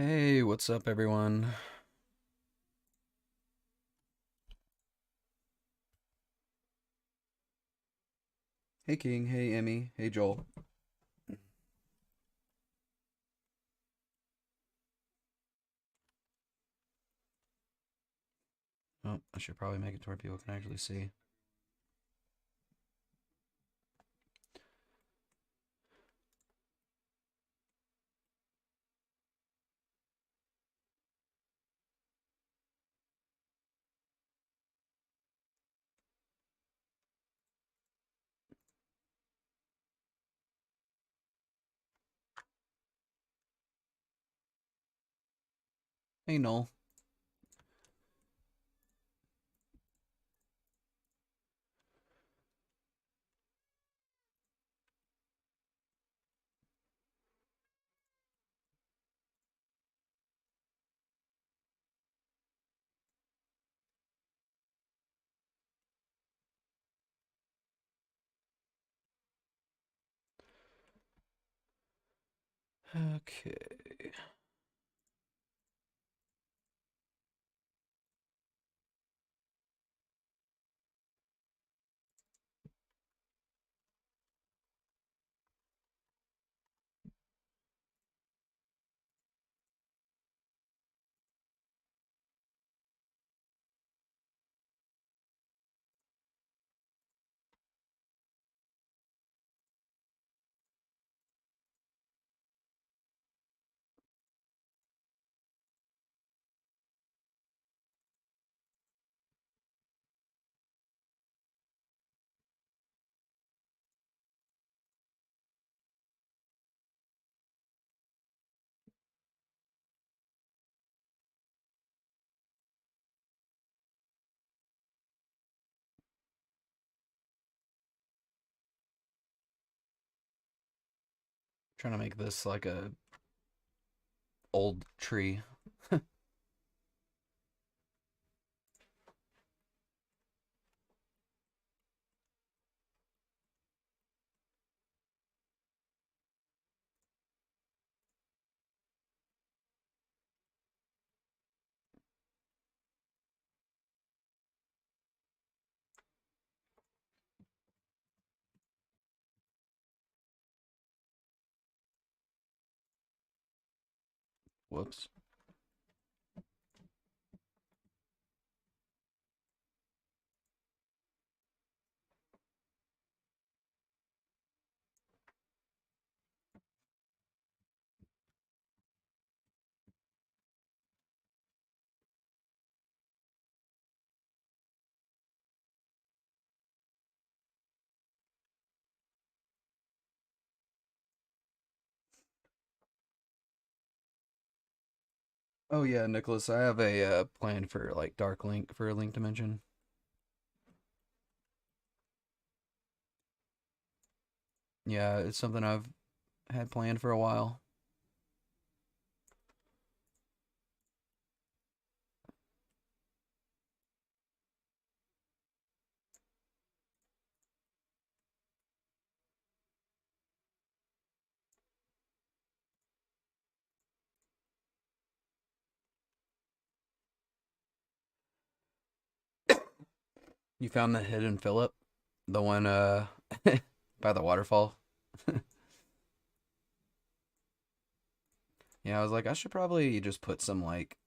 Hey, what's up, everyone? Hey, King. Hey, Emmy. Hey, Joel. Oh, I should probably make it to where people can actually see. Hey, Noel. Okay. Trying to make this like a old tree. Whoops. Oh yeah, Nicholas. I have a plan for like Dark Link for a Link Dimension. Yeah, it's something I've had planned for a while. You found the hidden Phillip, the one by the waterfall. Yeah, I was like, I should probably just put some like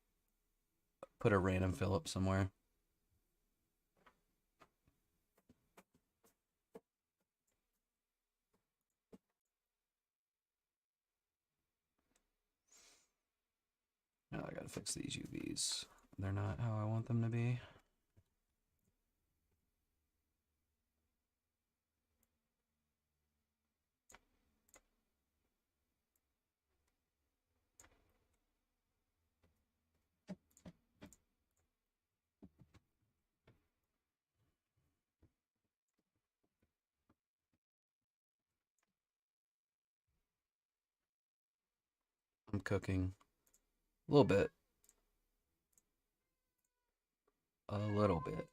put a random Phillip somewhere. Now I gotta fix these UVs. They're not how I want them to be. I'm cooking a little bit, a little bit.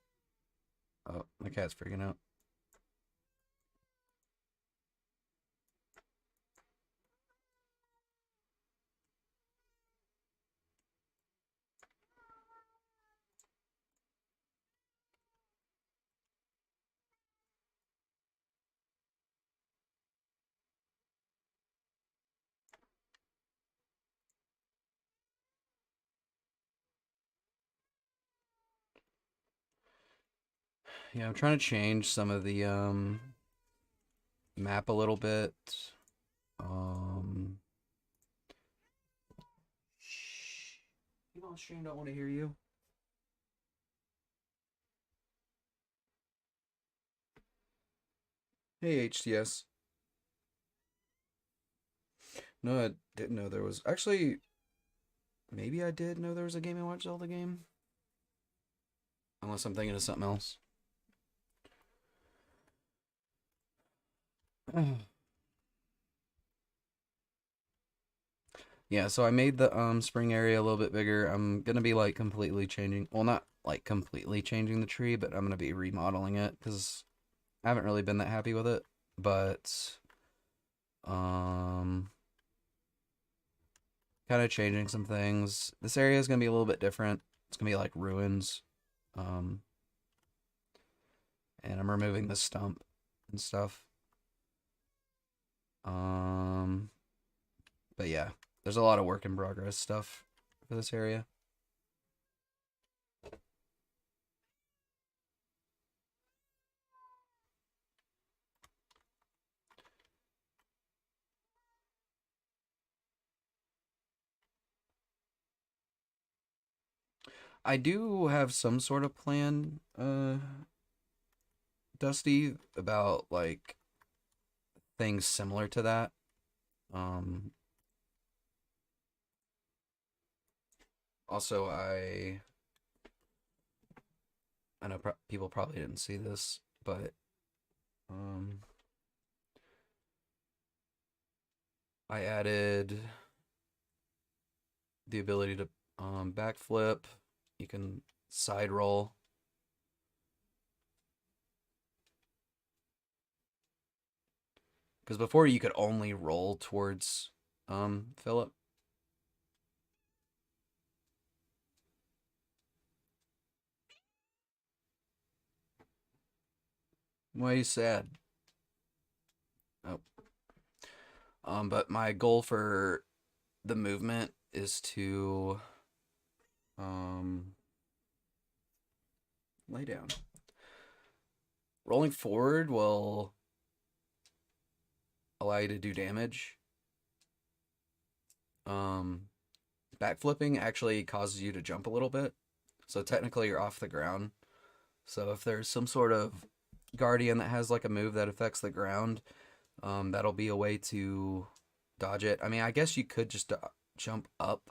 Oh, my cat's freaking out. Yeah, I'm trying to change some of the map a little bit. Um, Shh. People on stream don't want to hear you. Hey, HTS. No, I didn't know there was. Actually, maybe I did know there was a Game & Watch Zelda game. Unless I'm thinking of something else. Yeah, so I made the spring area a little bit bigger. I'm gonna be like completely changing. Well, not like completely changing the tree, but I'm gonna be remodeling it because I haven't really been that happy with it. But um, kind of changing some things. This area is gonna be a little bit different. It's gonna be like ruins. Um, and I'm removing the stump and stuff. Um, but yeah, there's a lot of work in progress stuff for this area. I do have some sort of plan, Dusty, about like things similar to that. Um, Also, I know people probably didn't see this, but um, I added the ability to backflip. You can side roll. Because before you could only roll towards Philip. Why are you sad? Oh. But my goal for the movement is to um lay down. Rolling forward will allow you to do damage. Um, Backflipping actually causes you to jump a little bit. So technically you're off the ground. So if there's some sort of guardian that has like a move that affects the ground, that'll be a way to dodge it. I mean, I guess you could just jump up,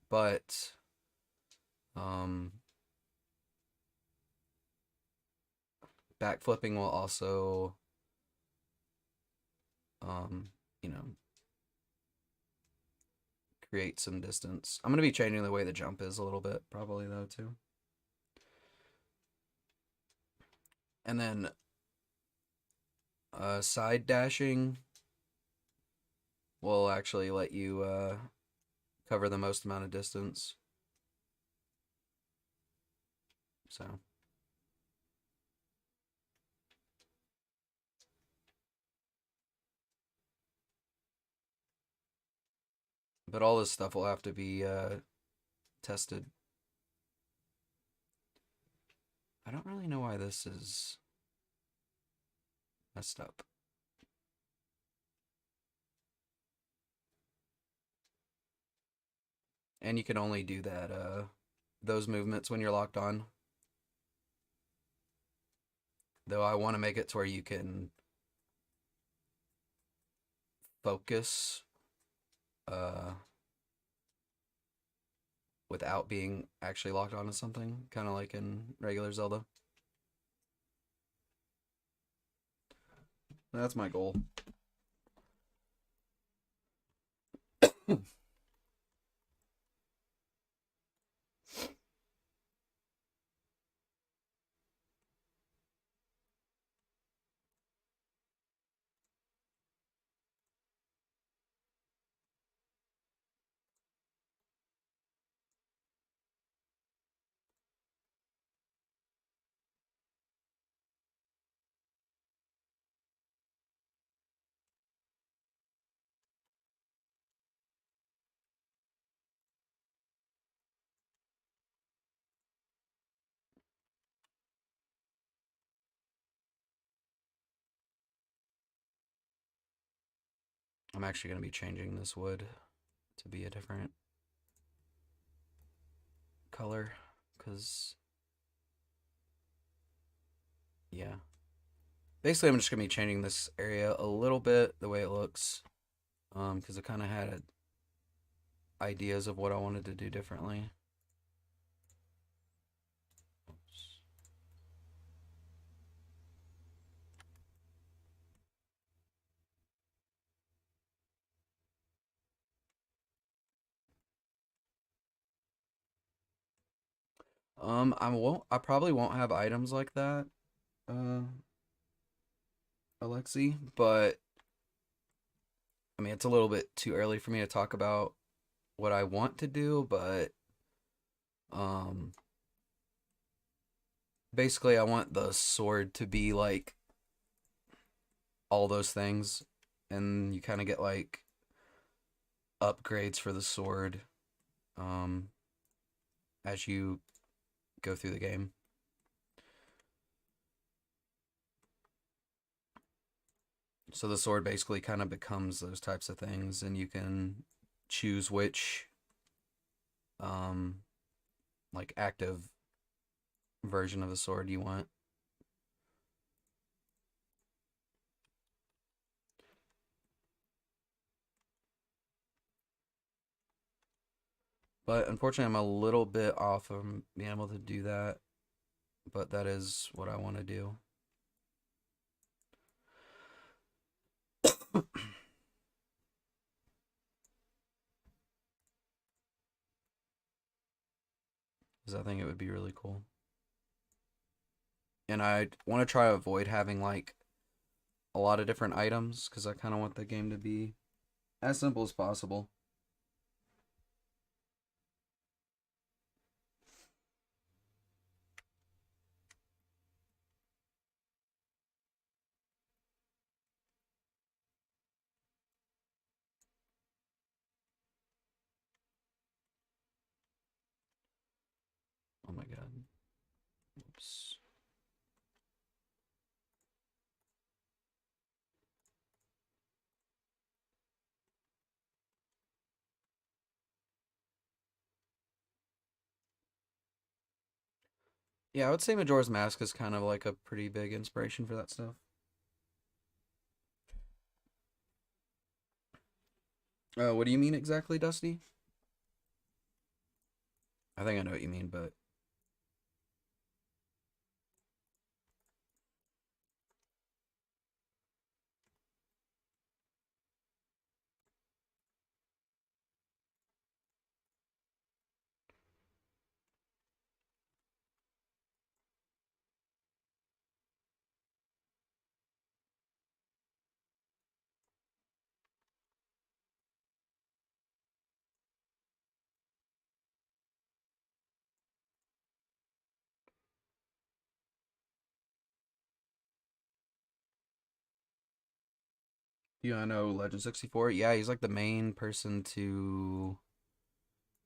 but um, backflipping will also, um, you know, create some distance. I'm going to be changing the way the jump is a little bit, probably, though, too. And then side dashing will actually let you cover the most amount of distance. So, but all this stuff will have to be tested. I don't really know why this is messed up. And you can only do that those movements when you're locked on. Though I want to make it to where you can focus uh without being actually locked onto something, kind of like in regular Zelda. That's my goal. I'm actually going to be changing this wood to be a different color because, yeah. Basically, I'm just going to be changing this area a little bit, the way it looks, because I kind of had ideas of what I wanted to do differently. Oops. I probably won't have items like that, uh, Alexi, but I mean, it's a little bit too early for me to talk about what I want to do, but um, basically, I want the sword to be like all those things, and you kind of get like upgrades for the sword um, as you go through the game. So the sword basically kind of becomes those types of things, and you can choose which um, like active version of the sword you want. But unfortunately, I'm a little bit off from being able to do that. But that is what I want to do. Because I think it would be really cool. And I want to try to avoid having like a lot of different items because I kind of want the game to be as simple as possible. Oh my god. Oops. Yeah, I would say Majora's Mask is kind of like a pretty big inspiration for that stuff. What do you mean exactly, Dusty? I think I know what you mean, but yeah, I know Legend 64. Yeah, he's like the main person to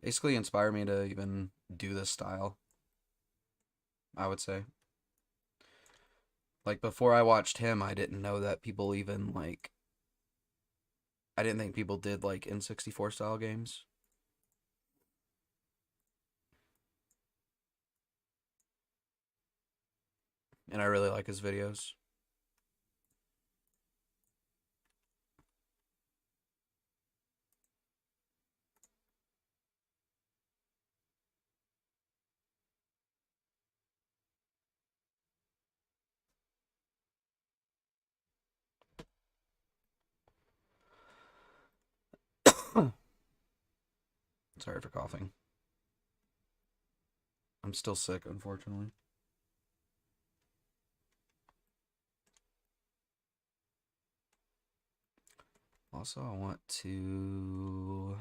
basically inspire me to even do this style, I would say. Like before I watched him, I didn't know that people even like I didn't think people did like N64 style games. And I really like his videos. Sorry for coughing. I'm still sick, unfortunately. Also, I want to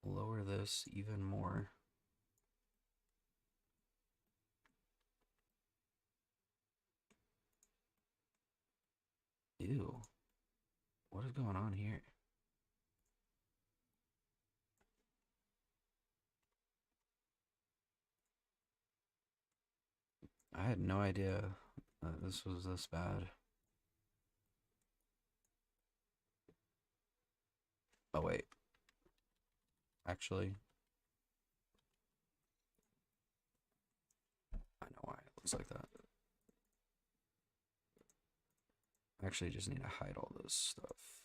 lower this even more. Ew. What is going on here? I had no idea that this was this bad. Oh wait, actually, I know why it looks like that. I actually just need to hide all this stuff.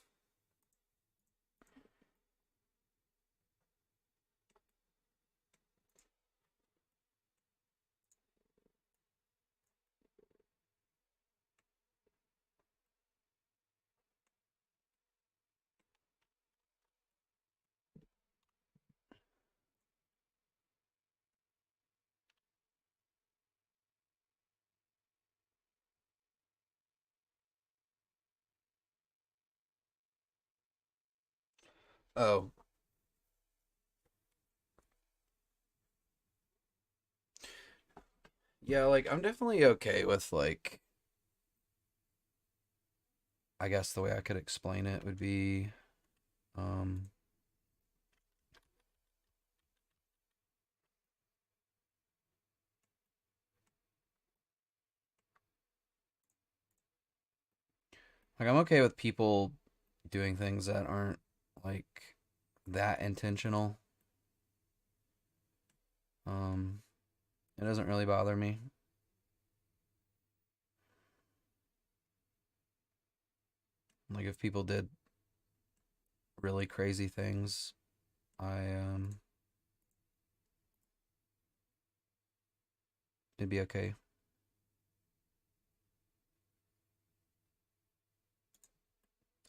Oh, yeah, like I'm definitely okay with like I guess the way I could explain it would be um like I'm okay with people doing things that aren't like that intentional. Um it doesn't really bother me. Like if people did really crazy things, I it'd be okay.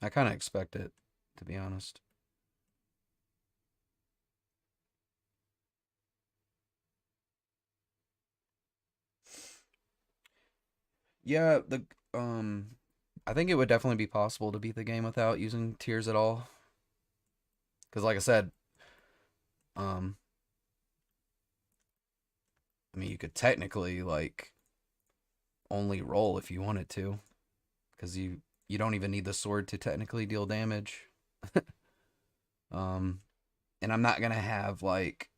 I kind of expect it, to be honest. Yeah, the um I think it would definitely be possible to beat the game without using tears at all. Because like I said, um I mean you could technically like only roll if you wanted to, because you don't even need the sword to technically deal damage. Um and I'm not gonna have like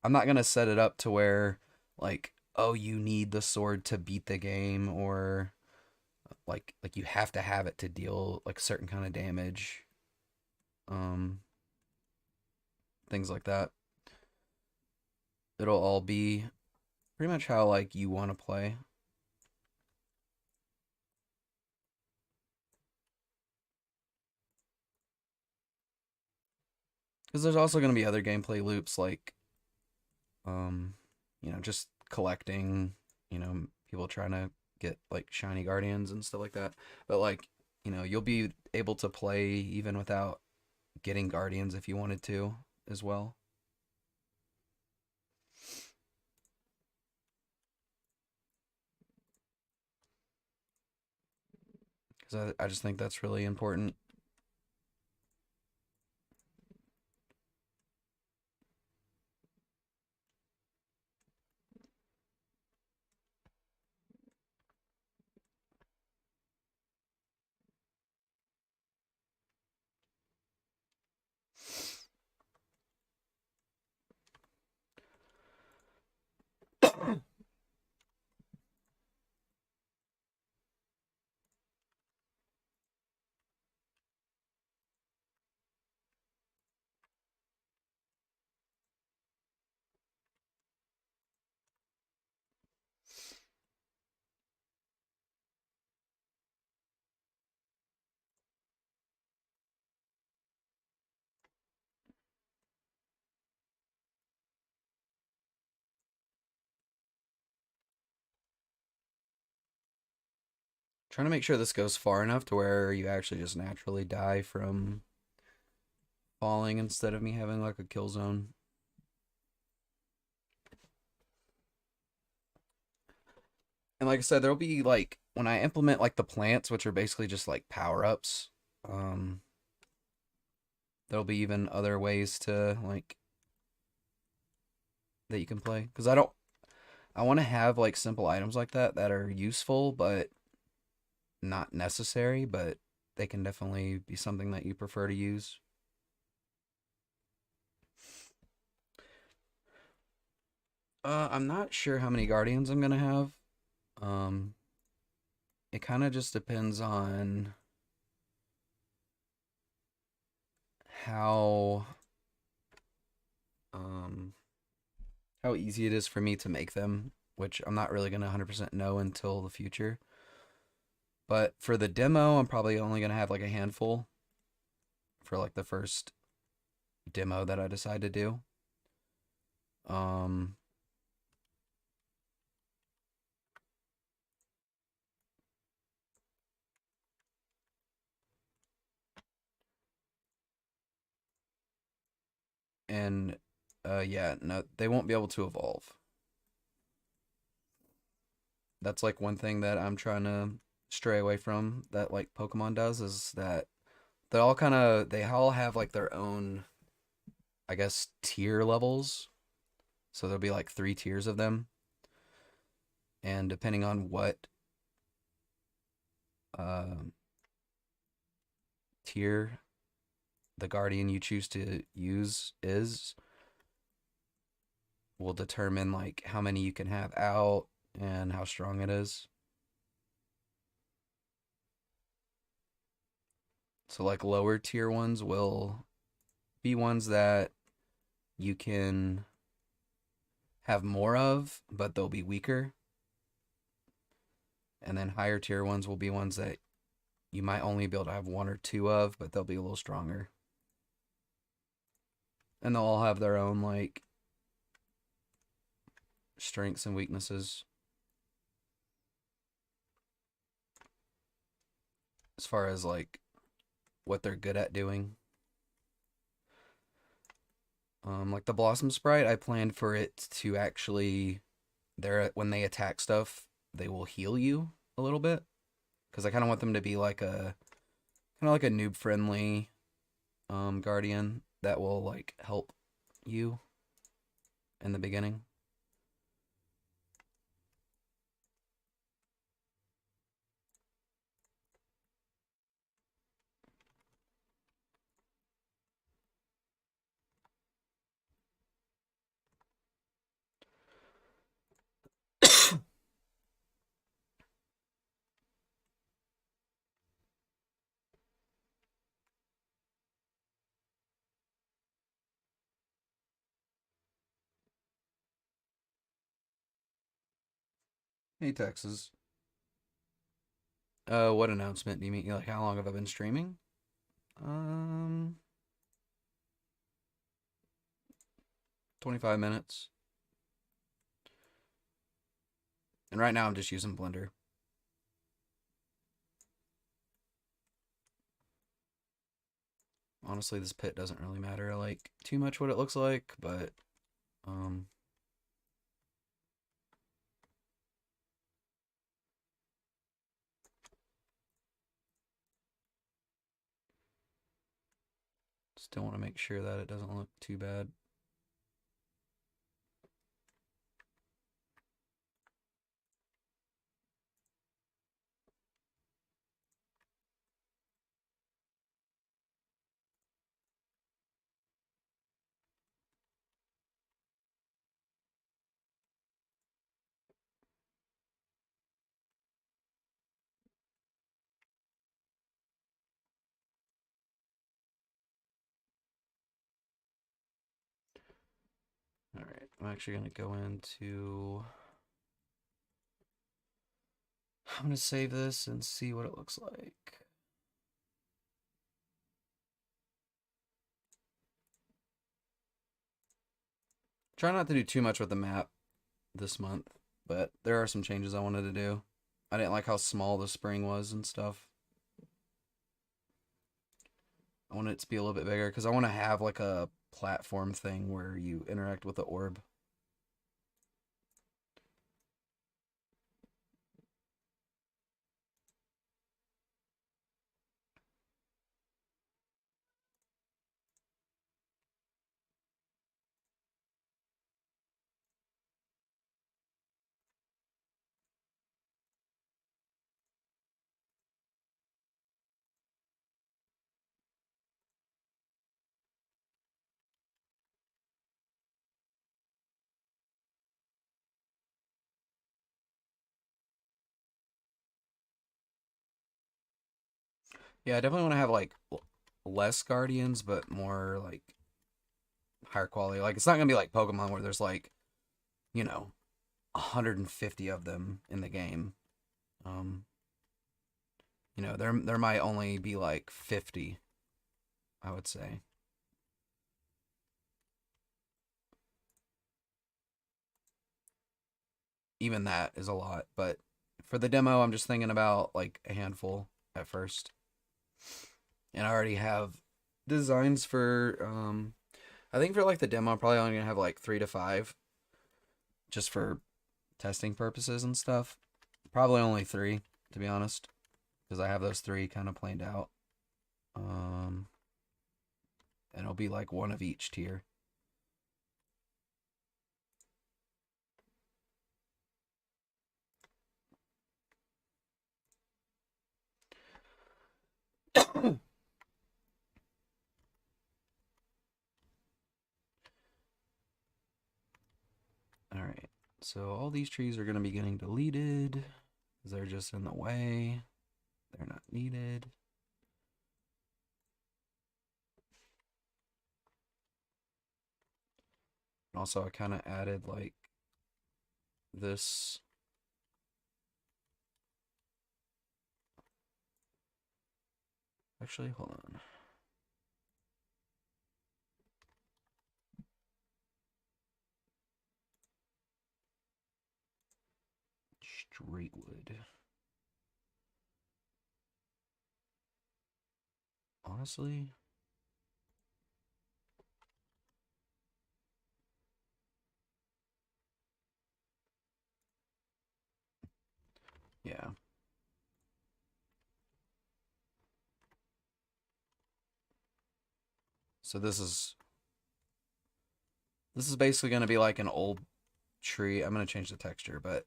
I'm not gonna set it up to where like, oh, you need the sword to beat the game, or like you have to have it to deal like certain kind of damage. Um Things like that. It'll all be pretty much how like you want to play. Because there's also going to be other gameplay loops like um just collecting, people trying to get like shiny guardians and stuff like that. But like, you'll be able to play even without getting guardians if you wanted to as well. Because I just think that's really important. Trying to make sure this goes far enough to where you actually just naturally die from falling instead of me having like a kill zone. And like I said, there'll be like when I implement like the plants, which are basically just like power ups. Um, there'll be even other ways to like that you can play, because I want to have like simple items like that that are useful but not necessary, but they can definitely be something that you prefer to use. I'm not sure how many guardians I'm gonna have. Um, it kind of just depends on how um how easy it is for me to make them, which I'm not really gonna 100% know until the future. But for the demo, I'm probably only gonna have like a handful for like the first demo that I decide to do. Um, and yeah, no, they won't be able to evolve. That's like one thing that I'm trying to stray away from that like Pokemon does is that they all have like their own, I guess, tier levels. So there'll be like three tiers of them, and depending on what uh, tier the Guardian you choose to use is, will determine like how many you can have out and how strong it is. So like lower tier ones will be ones that you can have more of, but they'll be weaker. And then higher tier ones will be ones that you might only be able to have one or two of, but they'll be a little stronger. And they'll all have their own like strengths and weaknesses as far as like what they're good at doing. Like the Blossom Sprite, I planned for it to actually, when they attack stuff, they will heal you a little bit because I kind of want them to be like a kind of like a noob friendly guardian that will like help you in the beginning. Hey Texas. What announcement do you mean? Like how long have I been streaming? Um, 25 minutes. And right now I'm just using Blender. Honestly, this pit doesn't really matter like too much what it looks like, but um still want to make sure that it doesn't look too bad. All right, I'm actually going to go into I'm going to save this and see what it looks like. Try not to do too much with the map this month, but there are some changes I wanted to do. I didn't like how small the spring was and stuff. I want it to be a little bit bigger because I want to have like a platform thing where you interact with the orb. Yeah, I definitely want to have like less guardians, but more like higher quality. Like it's not gonna be like Pokemon where there's like, you know, 150 of them in the game. Um, there might only be like 50, I would say. Even that is a lot, but for the demo, I'm just thinking about like a handful at first. And I already have designs for I think for like the demo, I'm probably only gonna have like 3 to 5 just for testing purposes and stuff. Probably only 3, to be honest, because I have those 3 kind of planned out. Um, and it'll be like one of each tier. All right. So all these trees are going to be getting deleted because they're just in the way. They're not needed. And also, I kind of added like this. Actually, hold on. Straight wood. Honestly, yeah. So this is basically going to be like an old tree. I'm going to change the texture, but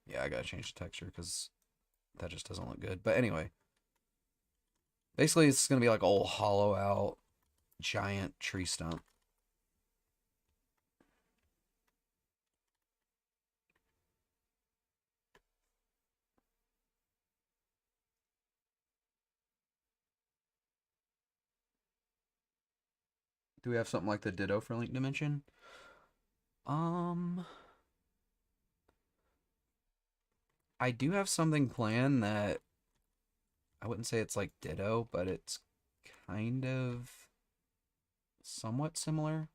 yeah, I got to change the texture because that just doesn't look good. But anyway, basically, it's going to be like old hollow out giant tree stump. Do we have something like the Ditto for Link Dimension? Um, I do have something planned that I wouldn't say it's like Ditto, but it's kind of somewhat similar.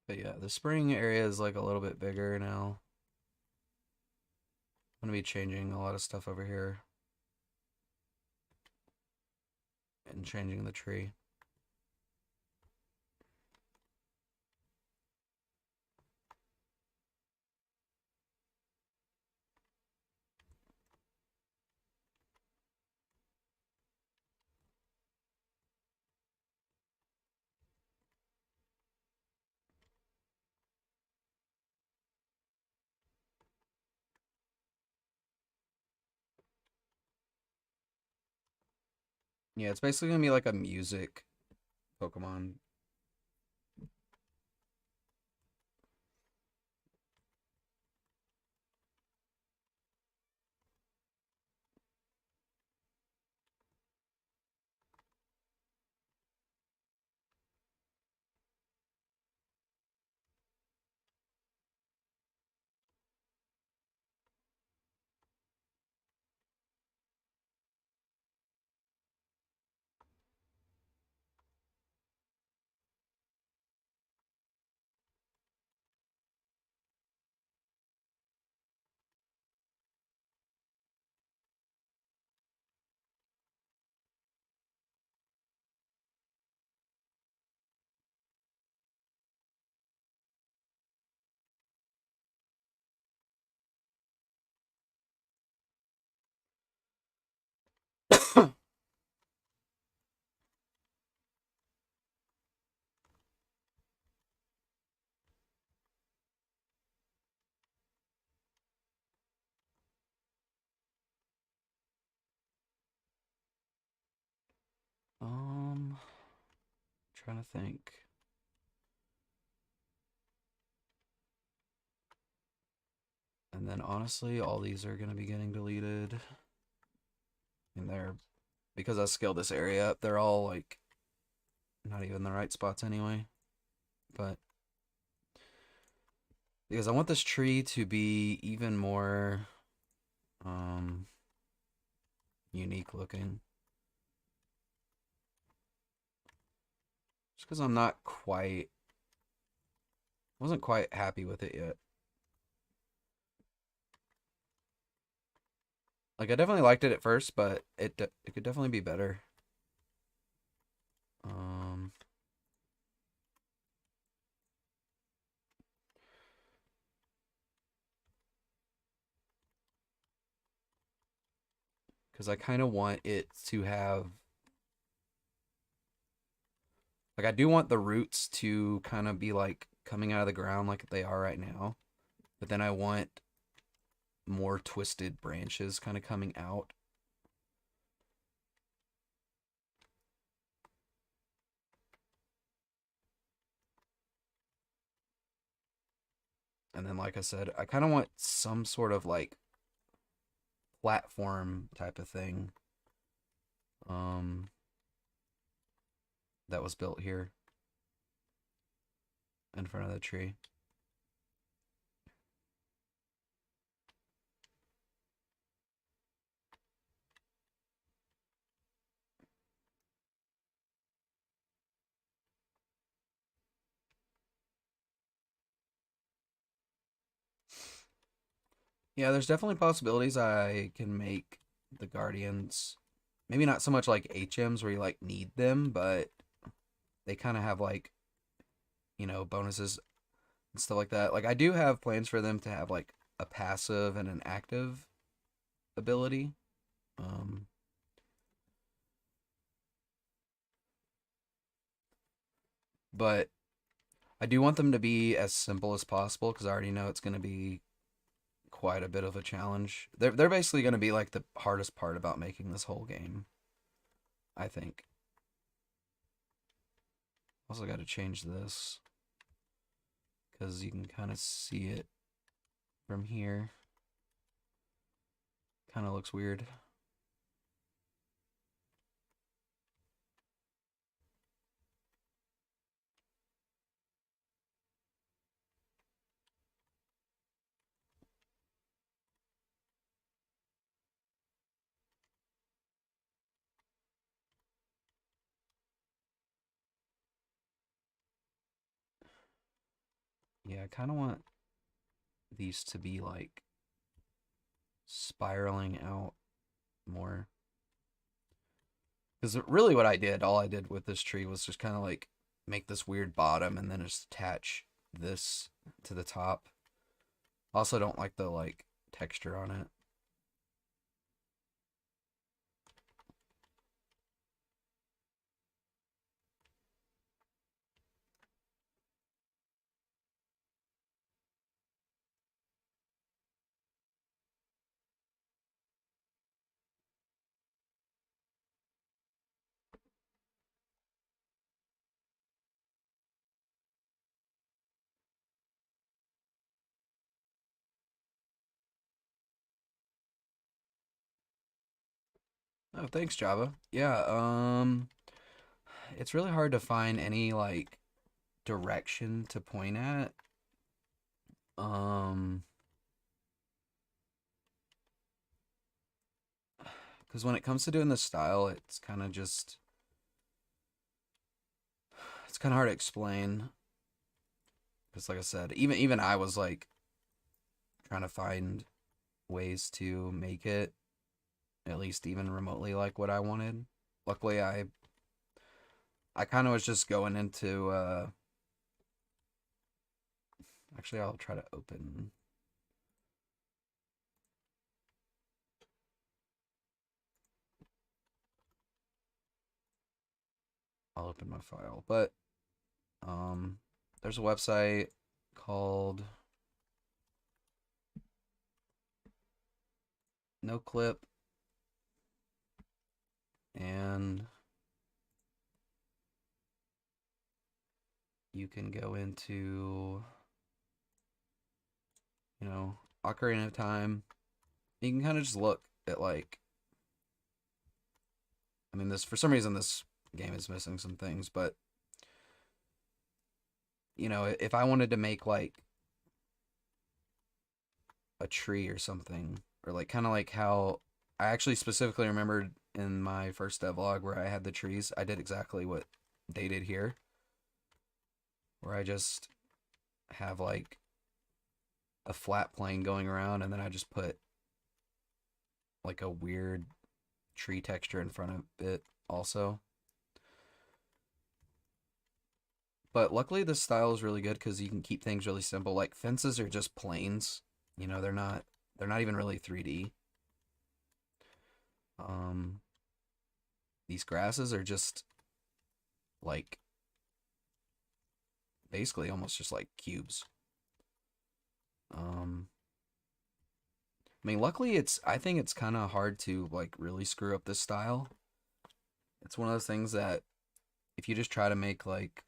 But yeah, the spring area is like a little bit bigger now. I'm gonna be changing a lot of stuff over here and changing the tree. Yeah, it's basically gonna be like a music Pokemon. trying to think. And then honestly, all these are going to be getting deleted. And they're, because I scaled this area up, they're all like not even the right spots anyway. But because I want this tree to be even more unique looking. Just because I'm not quite, wasn't quite happy with it yet. Like I definitely liked it at first, but it could definitely be better. Um, because I kind of want it to have, like I do want the roots to kind of be like coming out of the ground like they are right now, but then I want more twisted branches kind of coming out. And then like I said, I kind of want some sort of like platform type of thing um that was built here in front of the tree. Yeah, there's definitely possibilities I can make the Guardians. Maybe not so much like HMs where you like need them, but they kind of have like, bonuses and stuff like that. Like I do have plans for them to have like a passive and an active ability. Um, but I do want them to be as simple as possible because I already know it's going to be quite a bit of a challenge. They're basically going to be like the hardest part about making this whole game, I think. Also got to change this because you can kind of see it from here. Kind of looks weird. Yeah, I kind of want these to be like spiraling out more. Because really what I did, all I did with this tree was just kind of like make this weird bottom and then just attach this to the top. Also don't like the like texture on it. Oh, thanks, Java. Yeah, it's really hard to find any like direction to point at. Um, because when it comes to doing the style, it's kind of just it's kind of hard to explain. Because like I said, even I was like trying to find ways to make it at least even remotely like what I wanted. Luckily, I kind of was just going into actually I'll try to open. I'll open my file, but um, there's a website called No Clip, and you can go into, you know, Ocarina of Time. You can kind of just look at like, I mean, this for some reason this game is missing some things, but you know, if I wanted to make like a tree or something, or like kind of like how I actually specifically remembered in my first devlog where I had the trees, I did exactly what they did here, where I just have like a flat plane going around, and then I just put like a weird tree texture in front of it also. But luckily this style is really good because you can keep things really simple. Like fences are just planes. You know, they're not even really 3D. Um these grasses are just like basically almost just like cubes. Um I mean luckily I think it's kind of hard to like really screw up this style. It's one of those things that if you just try to make like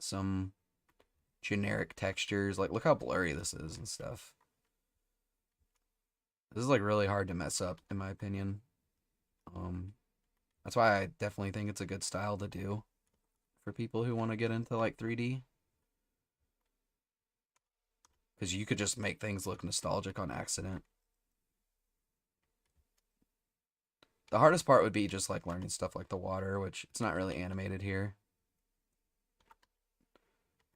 some generic textures, like look how blurry this is and stuff. This is like really hard to mess up in my opinion. Um that's why I definitely think it's a good style to do for people who want to get into like 3D, because you could just make things look nostalgic on accident. The hardest part would be just like learning stuff like the water, which it's not really animated here.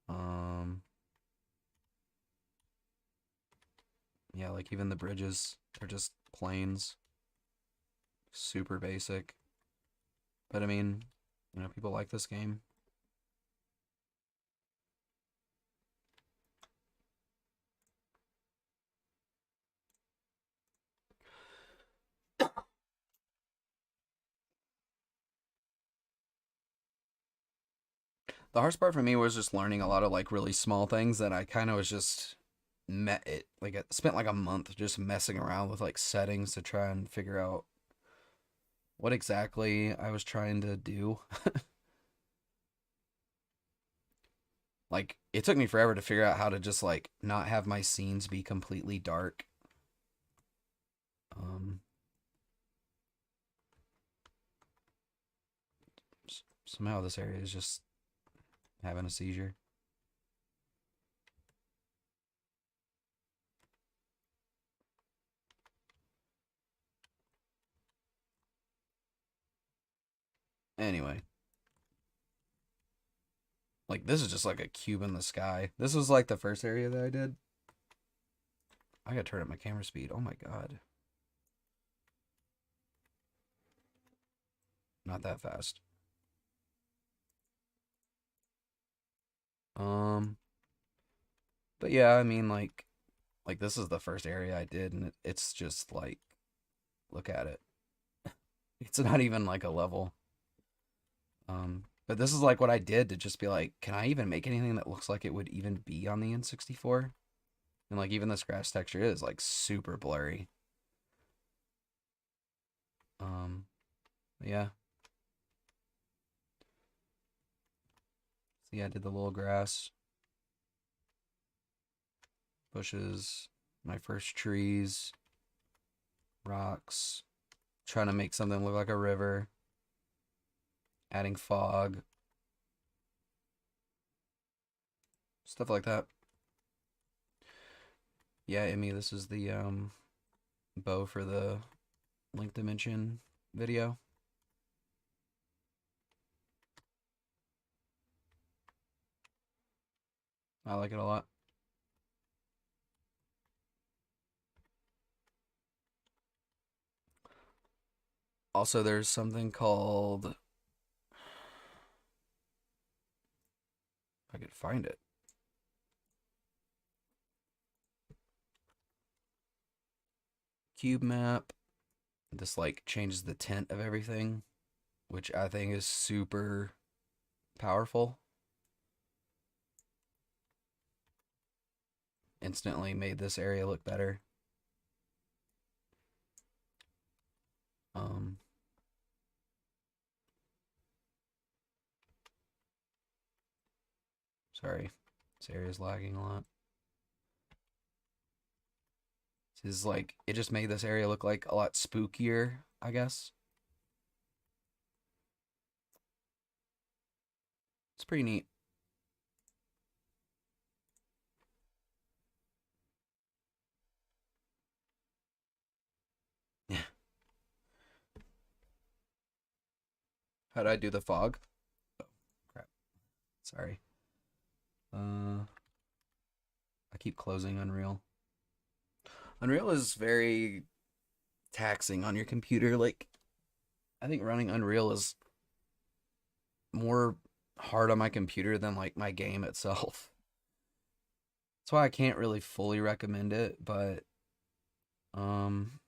Um yeah, like even the bridges are just planes, super basic. But I mean, you know, people like this game. The hardest part for me was just learning a lot of like really small things that I kind of was just met it like I spent like a month just messing around with like settings to try and figure out what exactly I was trying to do. Like it took me forever to figure out how to just like not have my scenes be completely dark. Um Somehow this area is just having a seizure. Anyway, like this is just like a cube in the sky. This was like the first area that I did. I gotta turn up my camera speed. Oh my god. Not that fast. Um, but yeah, I mean like this is the first area I did, and it's just like look at it. It's not even like a level. But this is like what I did to just be like, can I even make anything that looks like it would even be on the N64? And like even this grass texture is like super blurry. Um, yeah. See, I did the little grass, bushes, my first trees, rocks, trying to make something look like a river, adding fog, stuff like that. Yeah, Emmy, this is the bow for the link dimension video. I like it a lot. Also, there's something called, if I could find it, cube map. This like changes the tint of everything, which I think is super powerful. Instantly made this area look better. Um, Sorry, this area's lagging a lot. This is like, it just made this area look like a lot spookier, I guess. It's pretty neat. Yeah. How did I do the fog? Oh, crap. Sorry. I keep closing Unreal. Unreal is very taxing on your computer. Like, I think running Unreal is more hard on my computer than like my game itself. That's why I can't really fully recommend it, but um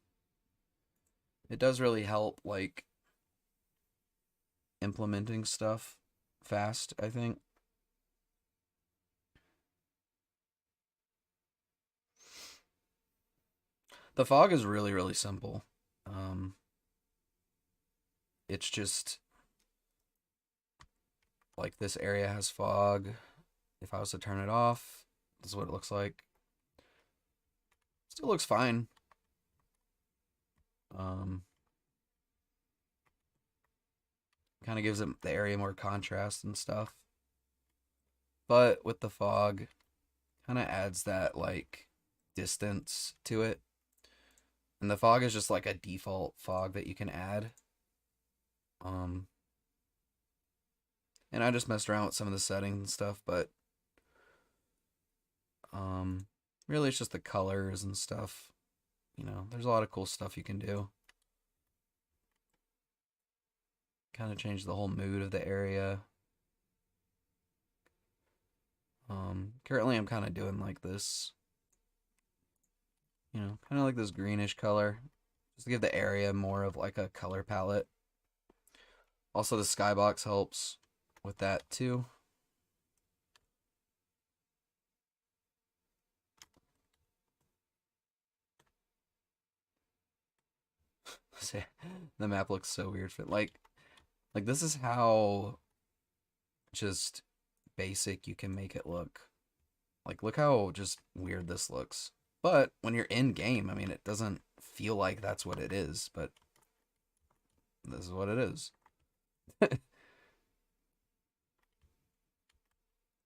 it does really help like implementing stuff fast, I think. The fog is really, really simple. Um it's just like this area has fog. If I was to turn it off, this is what it looks like. Still looks fine. Um Kind of gives it the area more contrast and stuff. But with the fog, kind of adds that like distance to it. And the fog is just like a default fog that you can add. Um, and I just messed around with some of the settings and stuff, but um, really it's just the colors and stuff. You know, there's a lot of cool stuff you can do. Kind of change the whole mood of the area. Currently I'm kind of doing like this, you know, kind of like this greenish color, just to give the area more of like a color palette. Also, the skybox helps with that too. The map looks so weird. Like this is how just basic you can make it look. Like, look how just weird this looks. But when you're in game, I mean, it doesn't feel like that's what it is, but this is what it is.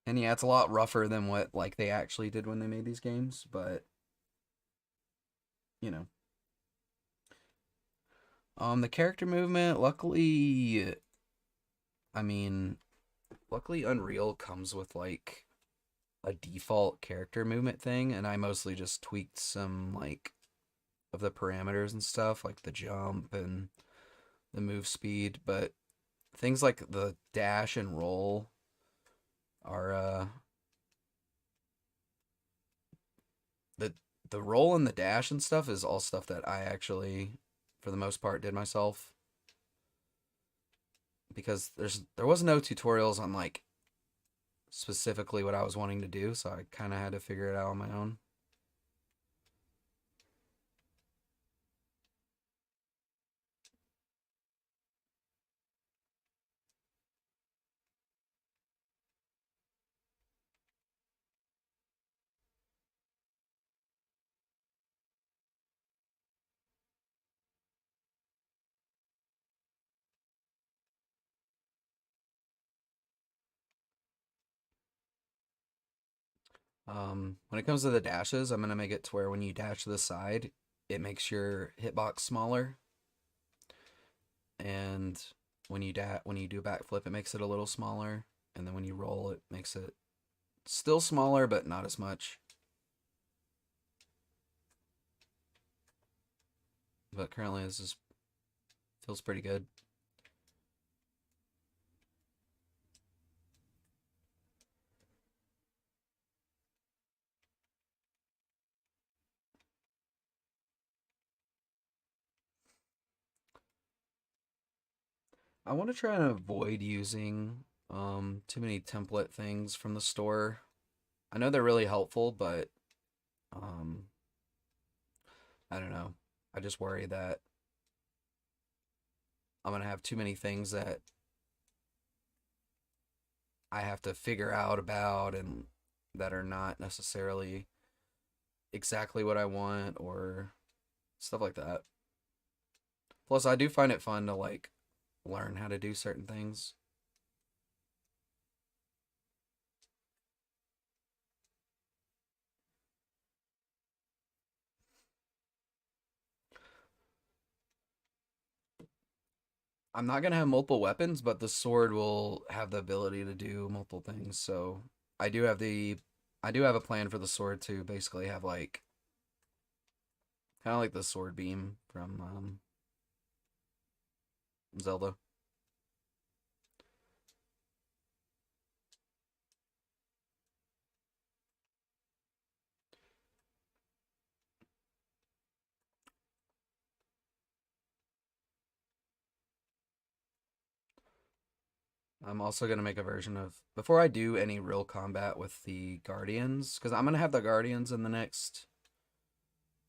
And yeah, it's a lot rougher than what like they actually did when they made these games, but you know. The character movement, luckily, I mean, luckily Unreal comes with like a default character movement thing, and I mostly just tweaked some like of the parameters and stuff, like the jump and the move speed, but things like the dash and roll are the the roll and the dash and stuff is all stuff that I actually for the most part did myself because there was no tutorials on like specifically what I was wanting to do, so I kind of had to figure it out on my own. When it comes to the dashes, I'm gonna make it to where when you dash to the side, it makes your hitbox smaller, and when you do a backflip, it makes it a little smaller, and then when you roll, it makes it still smaller, but not as much. But currently, this is feels pretty good. I want to try and avoid using too many template things from the store. I know they're really helpful, but um I don't know. I just worry that I'm gonna have too many things that I have to figure out about and that are not necessarily exactly what I want or stuff like that. Plus, I do find it fun to like learn how to do certain things. I'm not gonna have multiple weapons, but the sword will have the ability to do multiple things. So I do have the I do have a plan for the sword to basically have like kind of like the sword beam from Zelda. I'm also gonna make a version of before I do any real combat with the Guardians, because I'm gonna have the Guardians in the next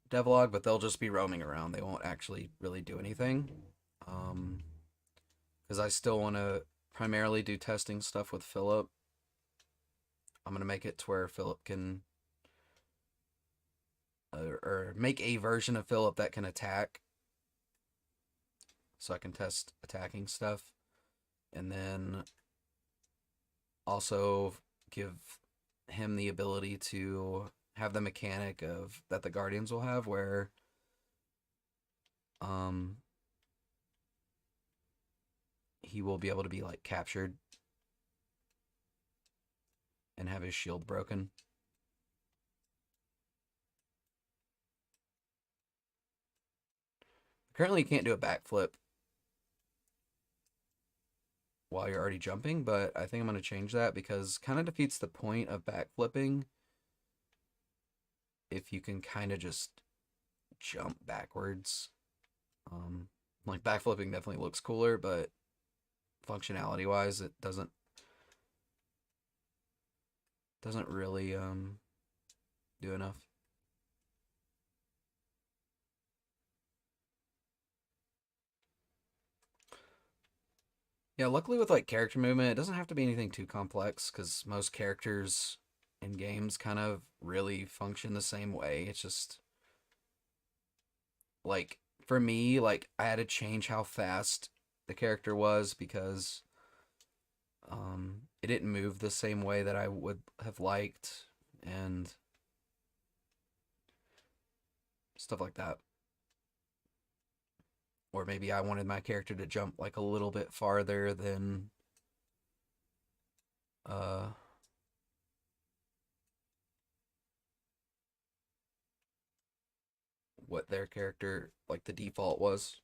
devlog, but they'll just be roaming around. They won't actually really do anything. Um, because I still want to primarily do testing stuff with Philip. I'm gonna make it to where Philip can, or make a version of Philip that can attack, so I can test attacking stuff, and then also give him the ability to have the mechanic of that the Guardians will have, where um he will be able to be like captured and have his shield broken. Currently, you can't do a backflip while you're already jumping, but I think I'm going to change that because kind of defeats the point of backflipping if you can kind of just jump backwards. Um, like backflipping definitely looks cooler, but functionality wise, it doesn't really do enough. Yeah, luckily with like character movement, it doesn't have to be anything too complex because most characters in games kind of really function the same way. It's just like for me, like I had to change how fast the character was because it didn't move the same way that I would have liked and stuff like that. Or maybe I wanted my character to jump like a little bit farther than uh what their character like the default was.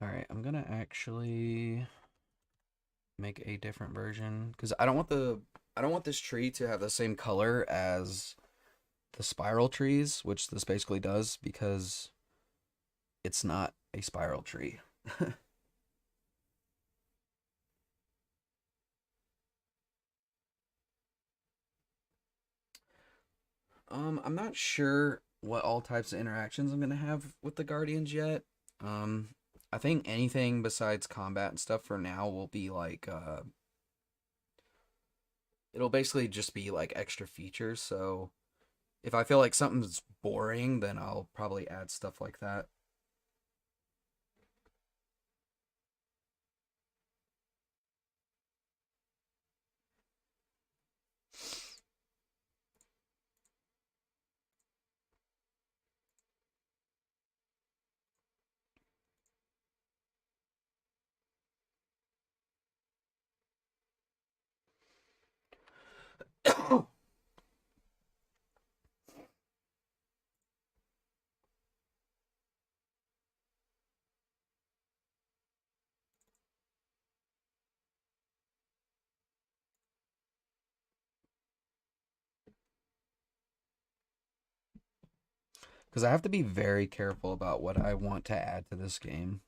All right, I'm gonna actually make a different version because I don't want this tree to have the same color as the spiral trees, which this basically does because it's not a spiral tree. I'm not sure what all types of interactions I'm gonna have with the Guardians yet. Um, I think anything besides combat and stuff for now will be like it'll basically just be like extra features. So if I feel like something's boring, then I'll probably add stuff like that. because I have to be very careful about what I want to add to this game.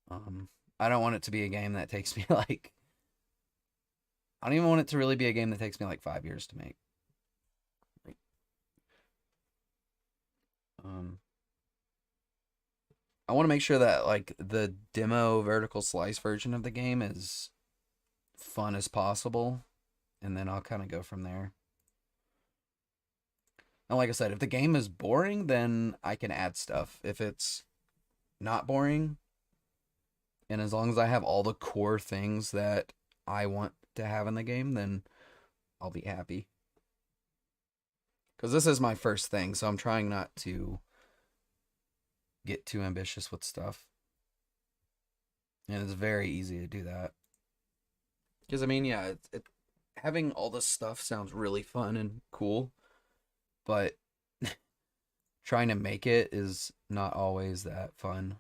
Um, I don't want it to be a game that takes me like I don't even want it to really be a game that takes me like 5 years to make. Like, um, I want to make sure that like the demo vertical slice version of the game is fun as possible, and then I'll kind of go from there. And like I said, if the game is boring, then I can add stuff. If it's not boring, and as long as I have all the core things that I want to have in the game, then I'll be happy. Because this is my first thing, so I'm trying not to get too ambitious with stuff. And it's very easy to do that. Because, I mean, yeah, having all this stuff sounds really fun and cool, but trying to make it is not always that fun.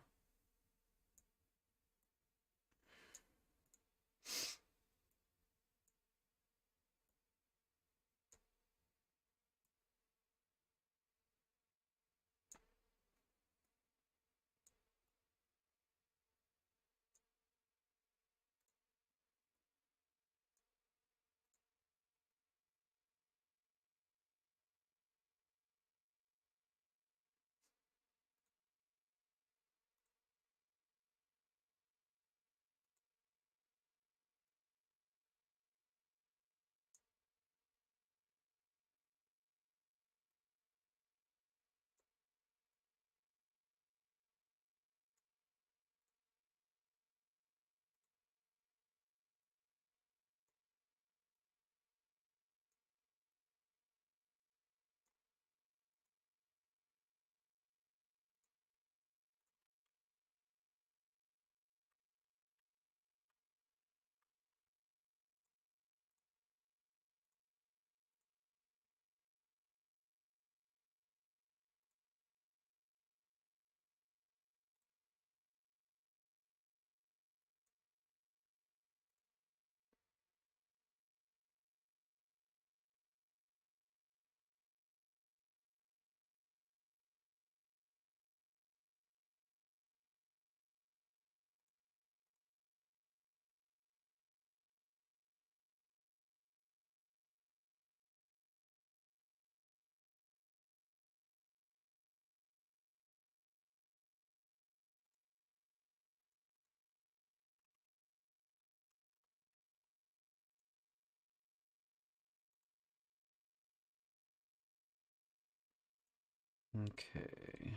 Okay.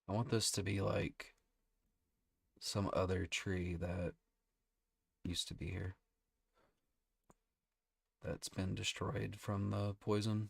I want this to be like some other tree that used to be here that's been destroyed from the poison.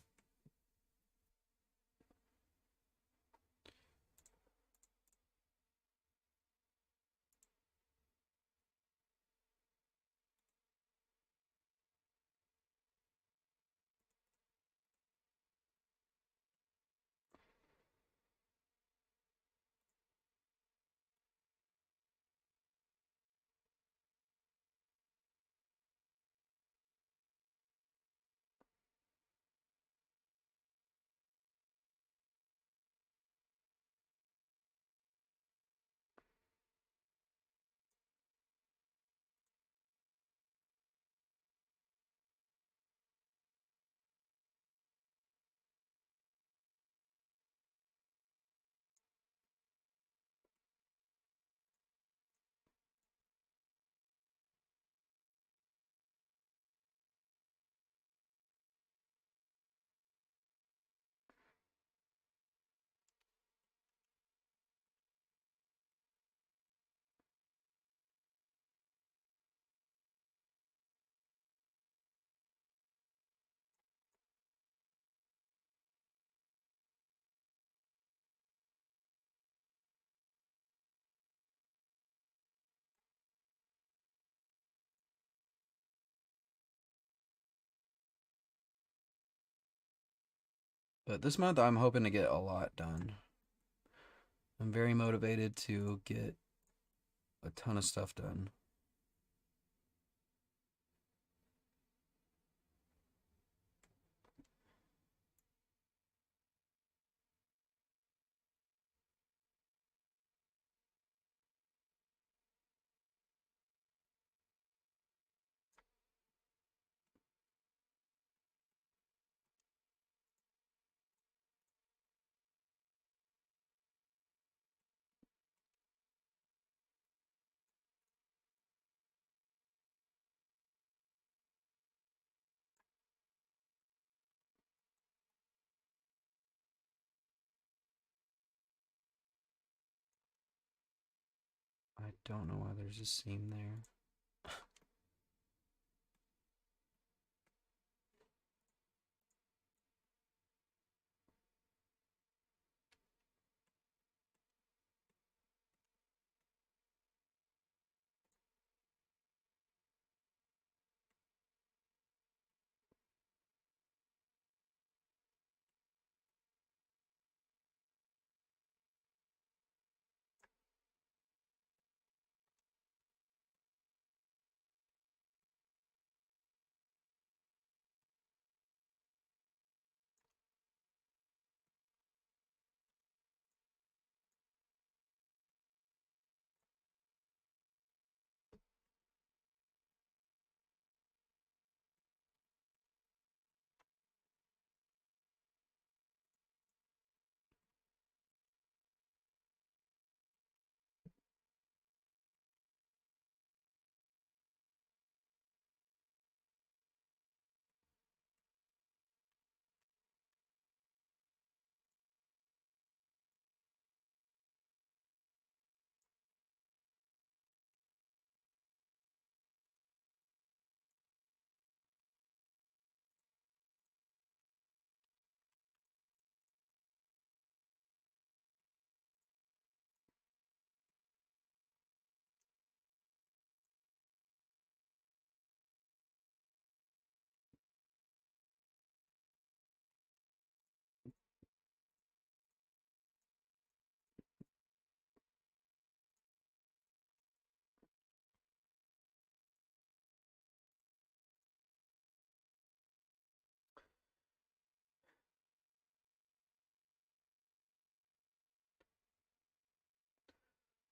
But this month I'm hoping to get a lot done. I'm very motivated to get a ton of stuff done. I don't know why there's a seam there.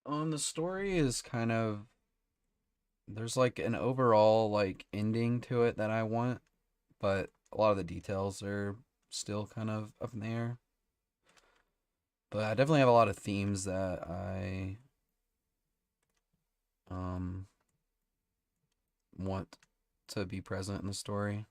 The story is kind of, there's like an overall like ending to it that I want, but a lot of the details are still kind of up in the air. But I definitely have a lot of themes that I um want to be present in the story.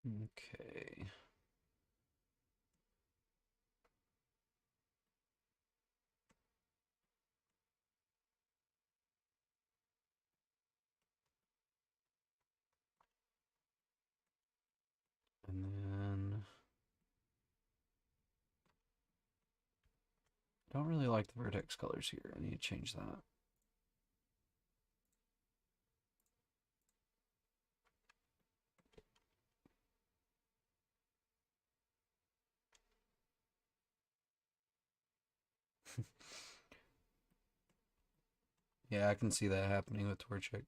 Okay. And then I don't really like the vertex colors here. I need to change that. Yeah, I can see that happening with Torchic.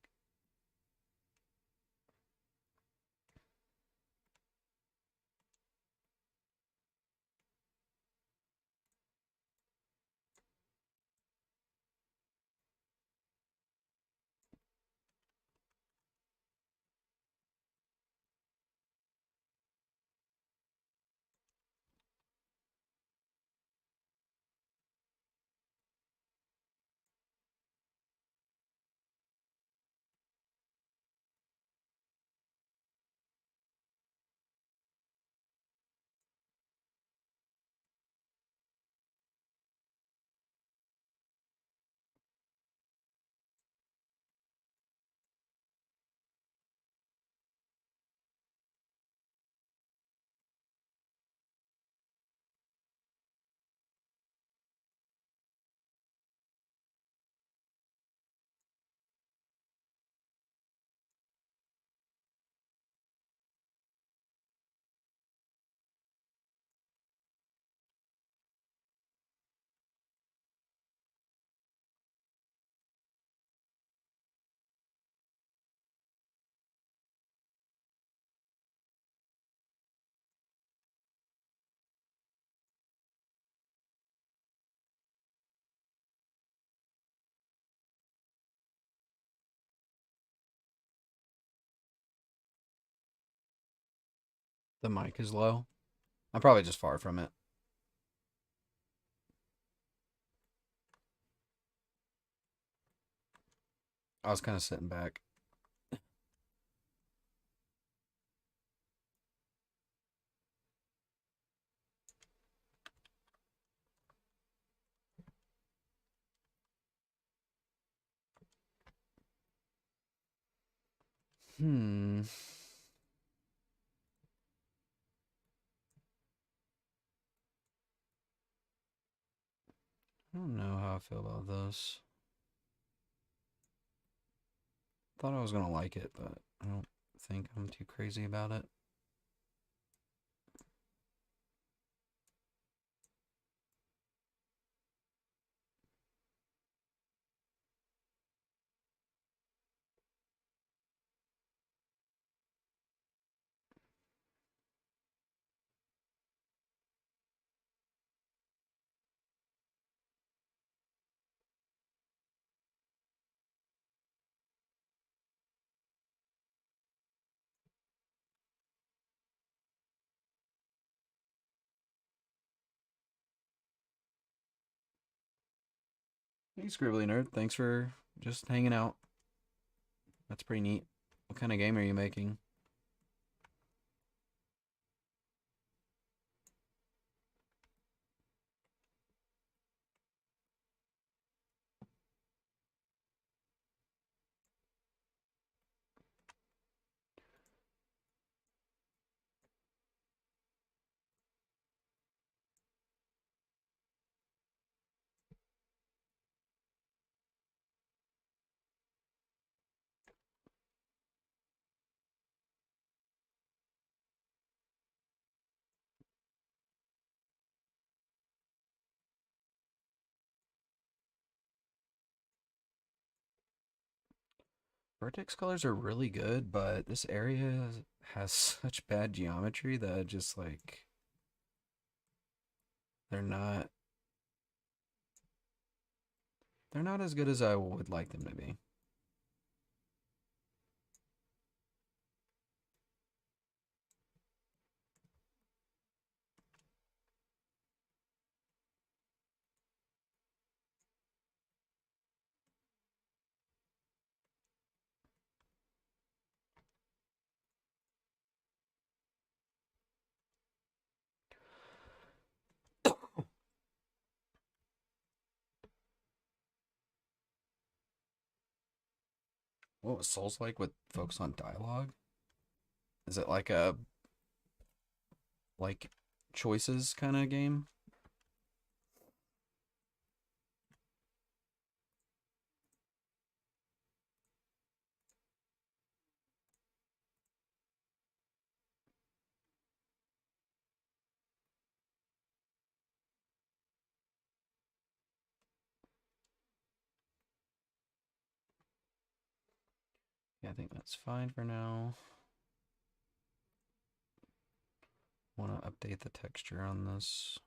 The mic is low. I'm probably just far from it. I was kind of sitting back. Hmm. I don't know how I feel about this. Thought I was gonna like it, but I don't think I'm too crazy about it. Hey, Scribbly Nerd. Thanks for just hanging out. That's pretty neat. What kind of game are you making? Vertex colors are really good, but this area has such bad geometry that just like they're not they're not as good as I would like them to be. What was Souls like with focus on dialogue? Is it like a like choices kind of game? Yeah, I think that's fine for now. Want to update the texture on this.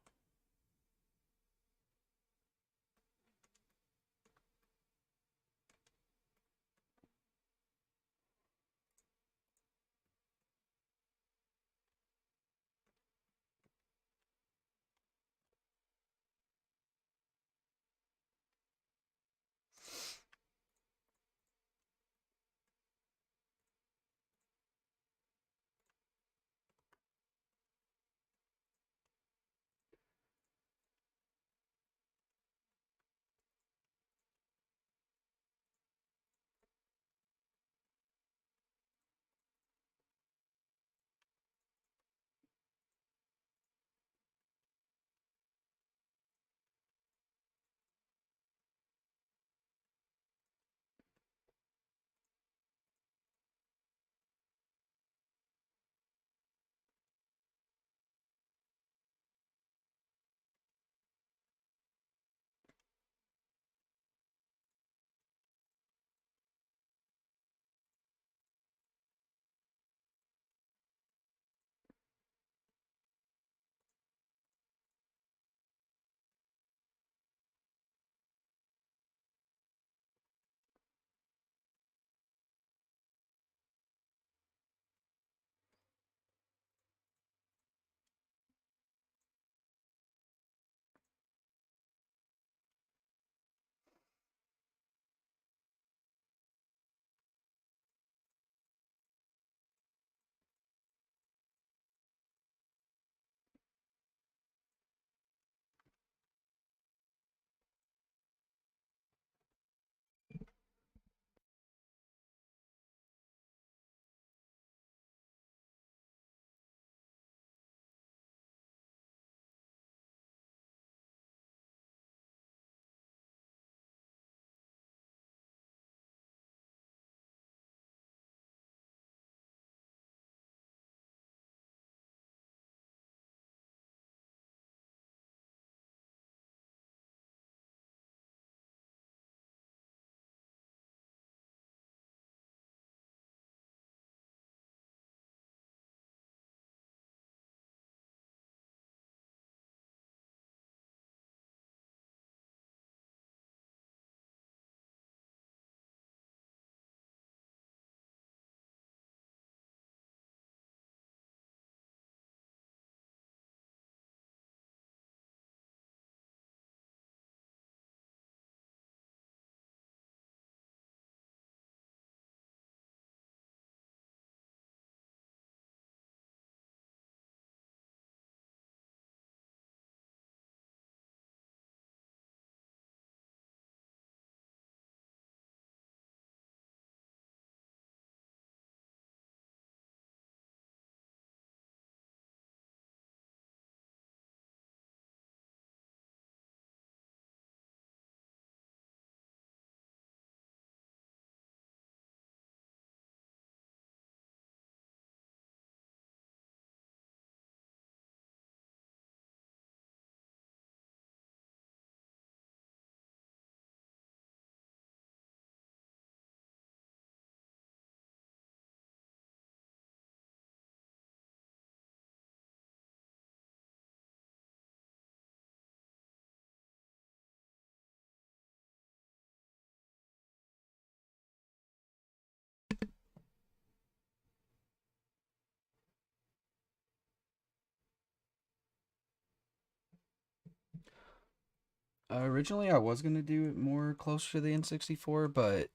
Originally, I was gonna do it more closer to the N64, but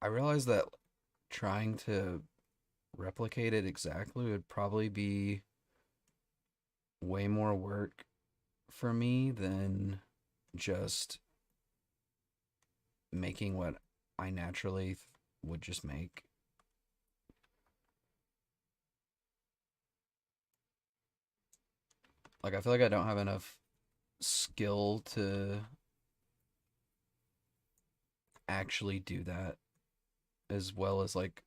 I realized that trying to replicate it exactly would probably be way more work for me than just making what I naturally would just make. Like, I feel like I don't have enough skill to actually do that as well as like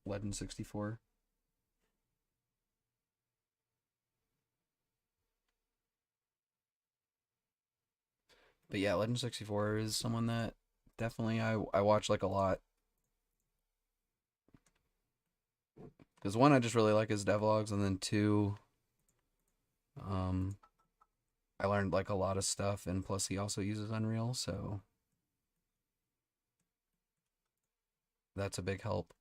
Legend 64. But yeah, Legend 64 is someone that definitely I watch like a lot. Because one, I just really like his devlogs, and then two, um, I learned like a lot of stuff, and plus he also uses Unreal, so that's a big help.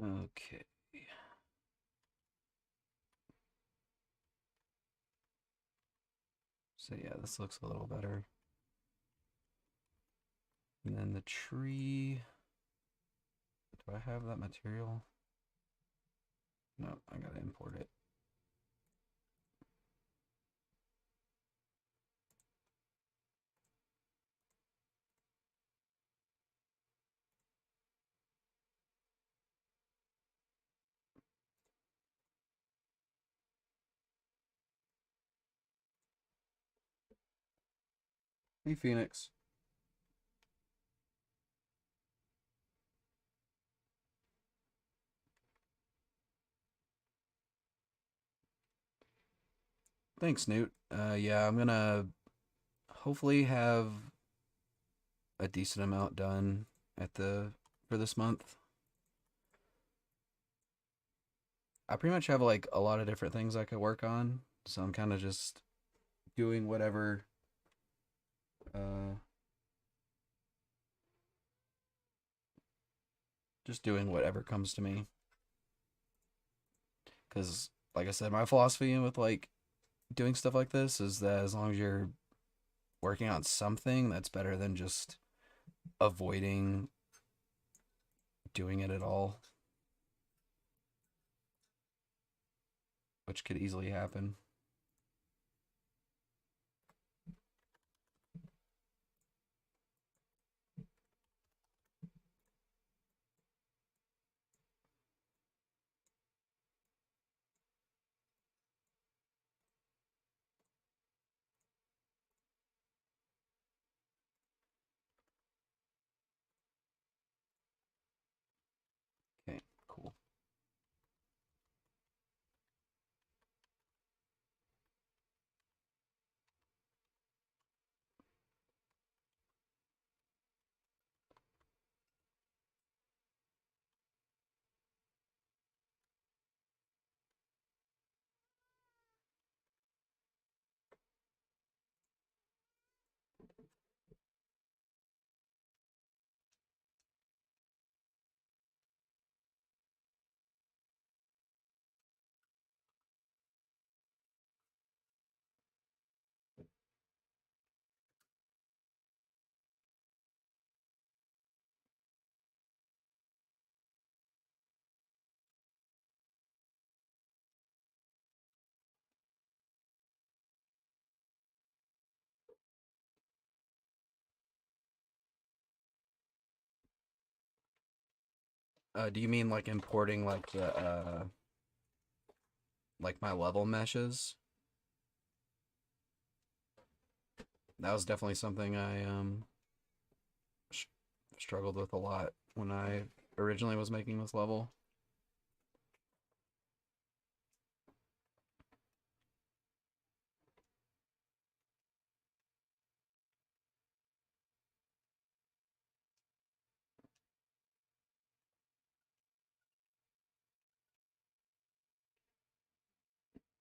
Okay. So yeah, this looks a little better. And then the tree. Do I have that material? No, I gotta import it. Hey, Phoenix. Thanks, Newt. Yeah, I'm gonna hopefully have a decent amount done at the for this month. I pretty much have like a lot of different things I could work on, so I'm kind of just doing whatever uh just doing whatever comes to me. Because, like I said, my philosophy with like doing stuff like this is that as long as you're working on something, that's better than just avoiding doing it at all, which could easily happen. Okay, cool. Do you mean like importing like the like my level meshes? That was definitely something I sh struggled with a lot when I originally was making this level.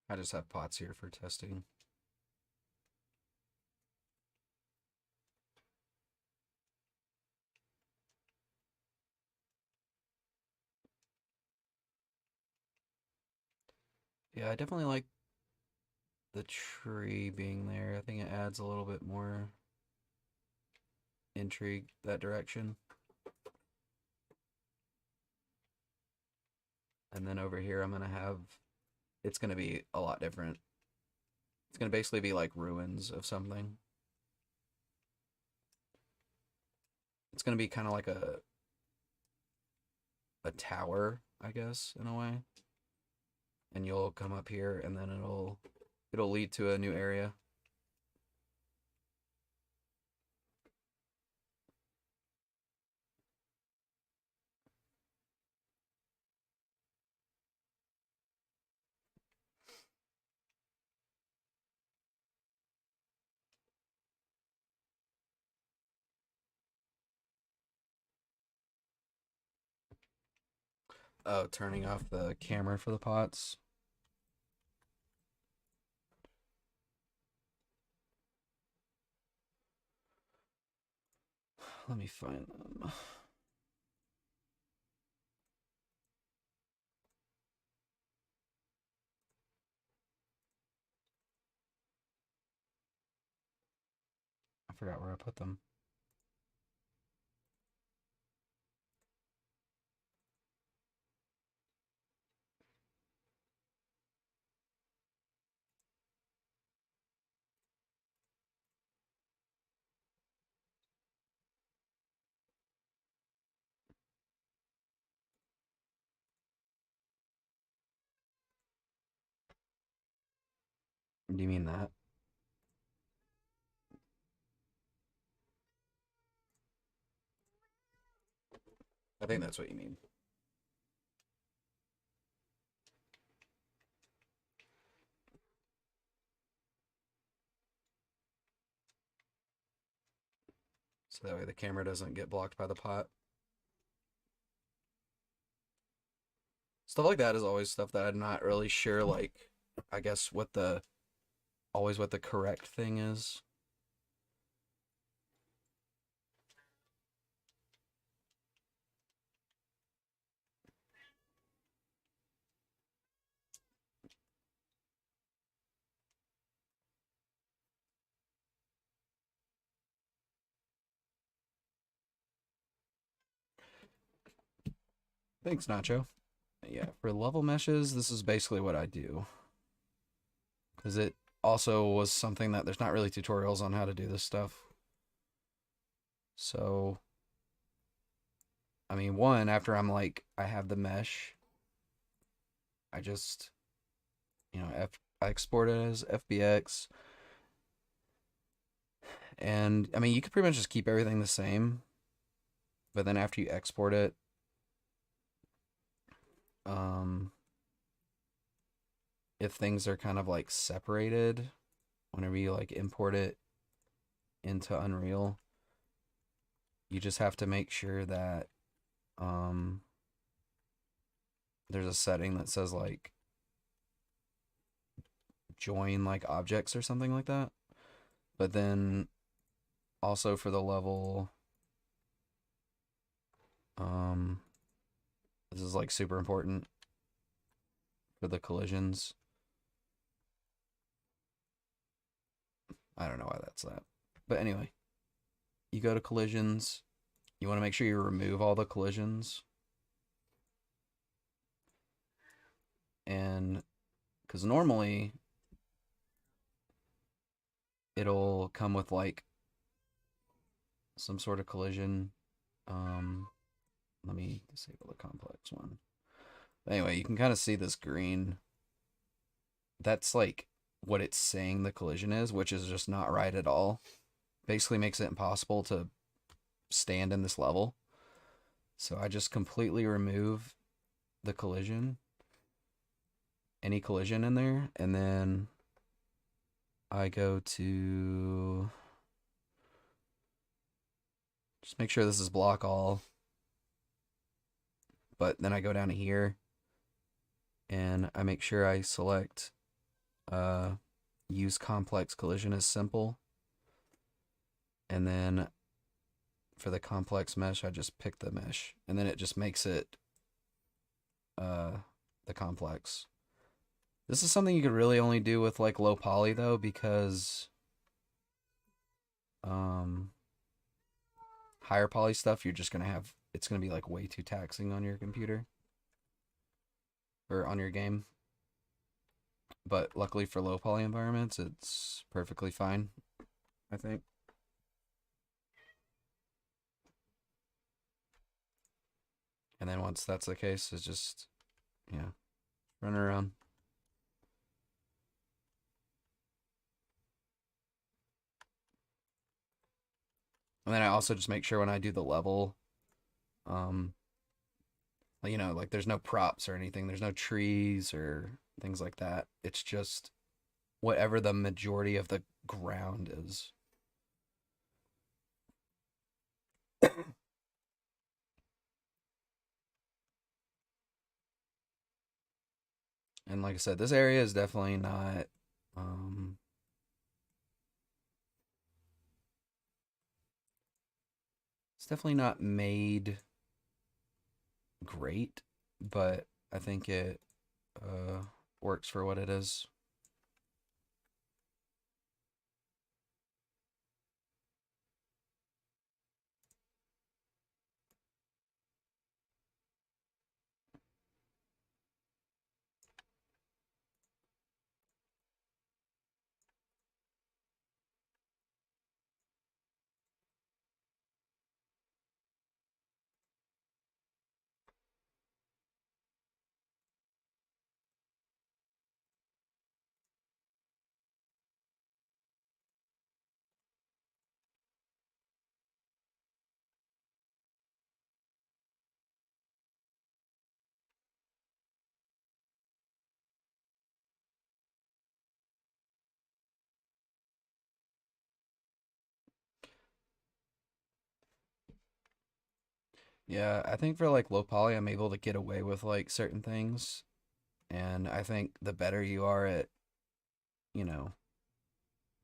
I just have pots here for testing. Yeah, I definitely like the tree being there. I think it adds a little bit more intrigue that direction. And then over here, I'm gonna have, it's gonna be a lot different. It's gonna basically be like ruins of something. It's gonna be kind of like a tower, I guess, in a way. And you'll come up here, and then it'll lead to a new area. Oh, turning off the camera for the pots. Let me find them. I forgot where I put them. Do you mean that? I think that's what you mean. So that way the camera doesn't get blocked by the pot. Stuff like that is always stuff that I'm not really sure, like, I guess always what the correct thing is. Thanks, Nacho. Yeah, for level meshes, this is basically what I do. Because it also was something that there's not really tutorials on how to do this stuff. So, I mean, one, after I have the mesh, I just, I export it as FBX. And, I mean, you could pretty much just keep everything the same. But then after you export it, um, if things are kind of like separated, whenever you like import it into Unreal, you just have to make sure that um, there's a setting that says like join like objects or something like that. But then also for the level, um, this is like super important for the collisions. I don't know why that's that. But anyway, you go to collisions. You want to make sure you remove all the collisions. And because normally it'll come with like some sort of collision. Um, Let me disable the complex one. Anyway, you can kind of see this green. That's like what it's saying the collision is, which is just not right at all. Basically makes it impossible to stand in this level. So I just completely remove the collision, any collision in there, and then I go to just make sure this is block all, but then I go down to here and I make sure I select use complex collision as simple, and then for the complex mesh I just pick the mesh, and then it just makes it the complex. This is something you could really only do with like low poly though, because higher poly stuff you're just gonna have, it's gonna be like way too taxing on your computer or on your game. But luckily for low poly environments, it's perfectly fine, I think. And then once that's the case, it's just, yeah, run around. And then I also just make sure when I do the level, um, you know, like there's no props or anything, there's no trees or things like that. It's just whatever the majority of the ground is. And like I said, this area is definitely not, um, it's definitely not made great, but I think it uh, works for what it is. Yeah, I think for like low poly, I'm able to get away with like certain things. And I think the better you are at, you know,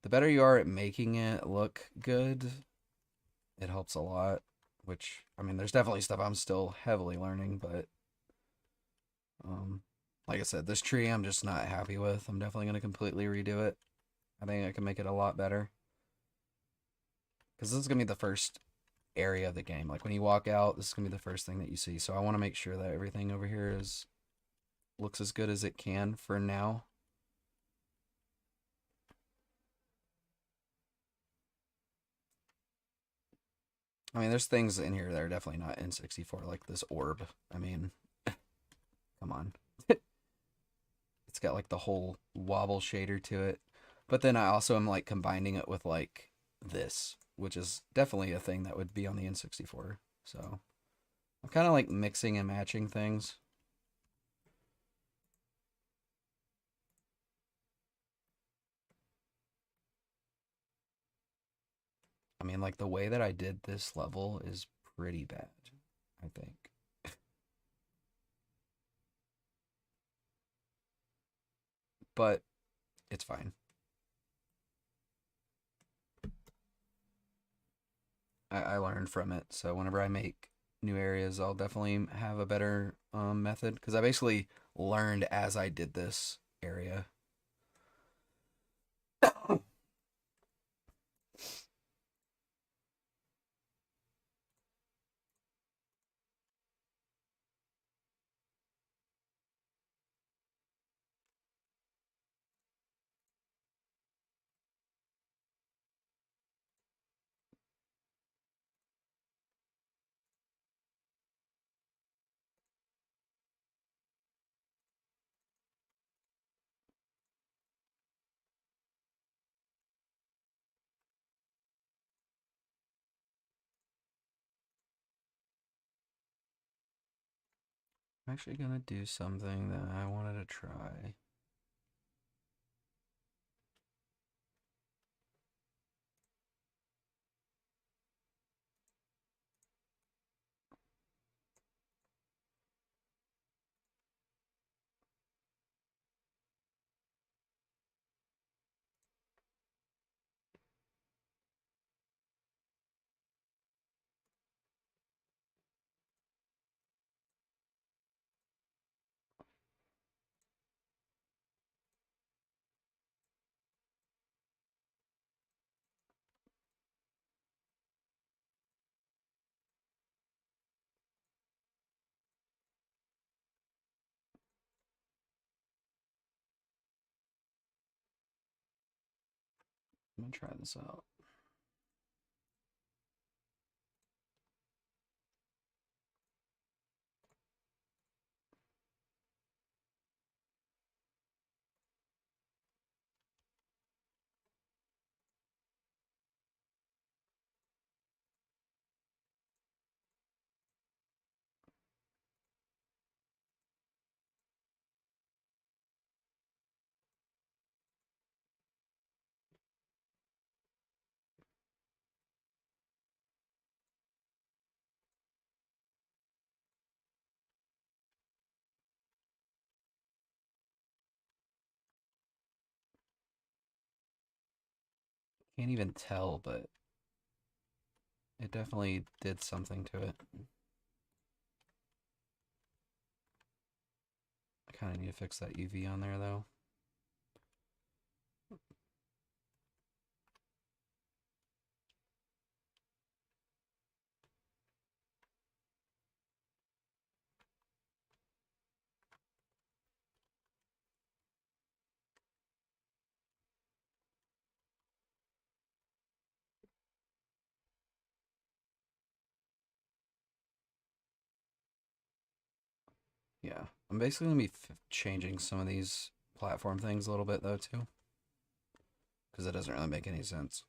the better you are at making it look good, it helps a lot. Which, I mean, there's definitely stuff I'm still heavily learning, but um, like I said, this tree I'm just not happy with. I'm definitely going to completely redo it. I think I can make it a lot better. Because this is going to be the first area of the game. Like when you walk out, this is going to be the first thing that you see. So I want to make sure that everything over here is looks as good as it can for now. I mean, there's things in here that are definitely not N64, like this orb. I mean, come on. It's got like the whole wobble shader to it. But then I also am like combining it with like this, which is definitely a thing that would be on the N64. So I'm kind of like mixing and matching things. I mean, like the way that I did this level is pretty bad, I think. But it's fine. I learned from it. So whenever I make new areas, I'll definitely have a better method, because I basically learned as I did this area. I'm actually gonna do something that I wanted to try. I'm gonna try this out. Can't even tell, but it definitely did something to it. I kind of need to fix that UV on there, though. Yeah, I'm basically gonna be changing some of these platform things a little bit, though, too, because it doesn't really make any sense.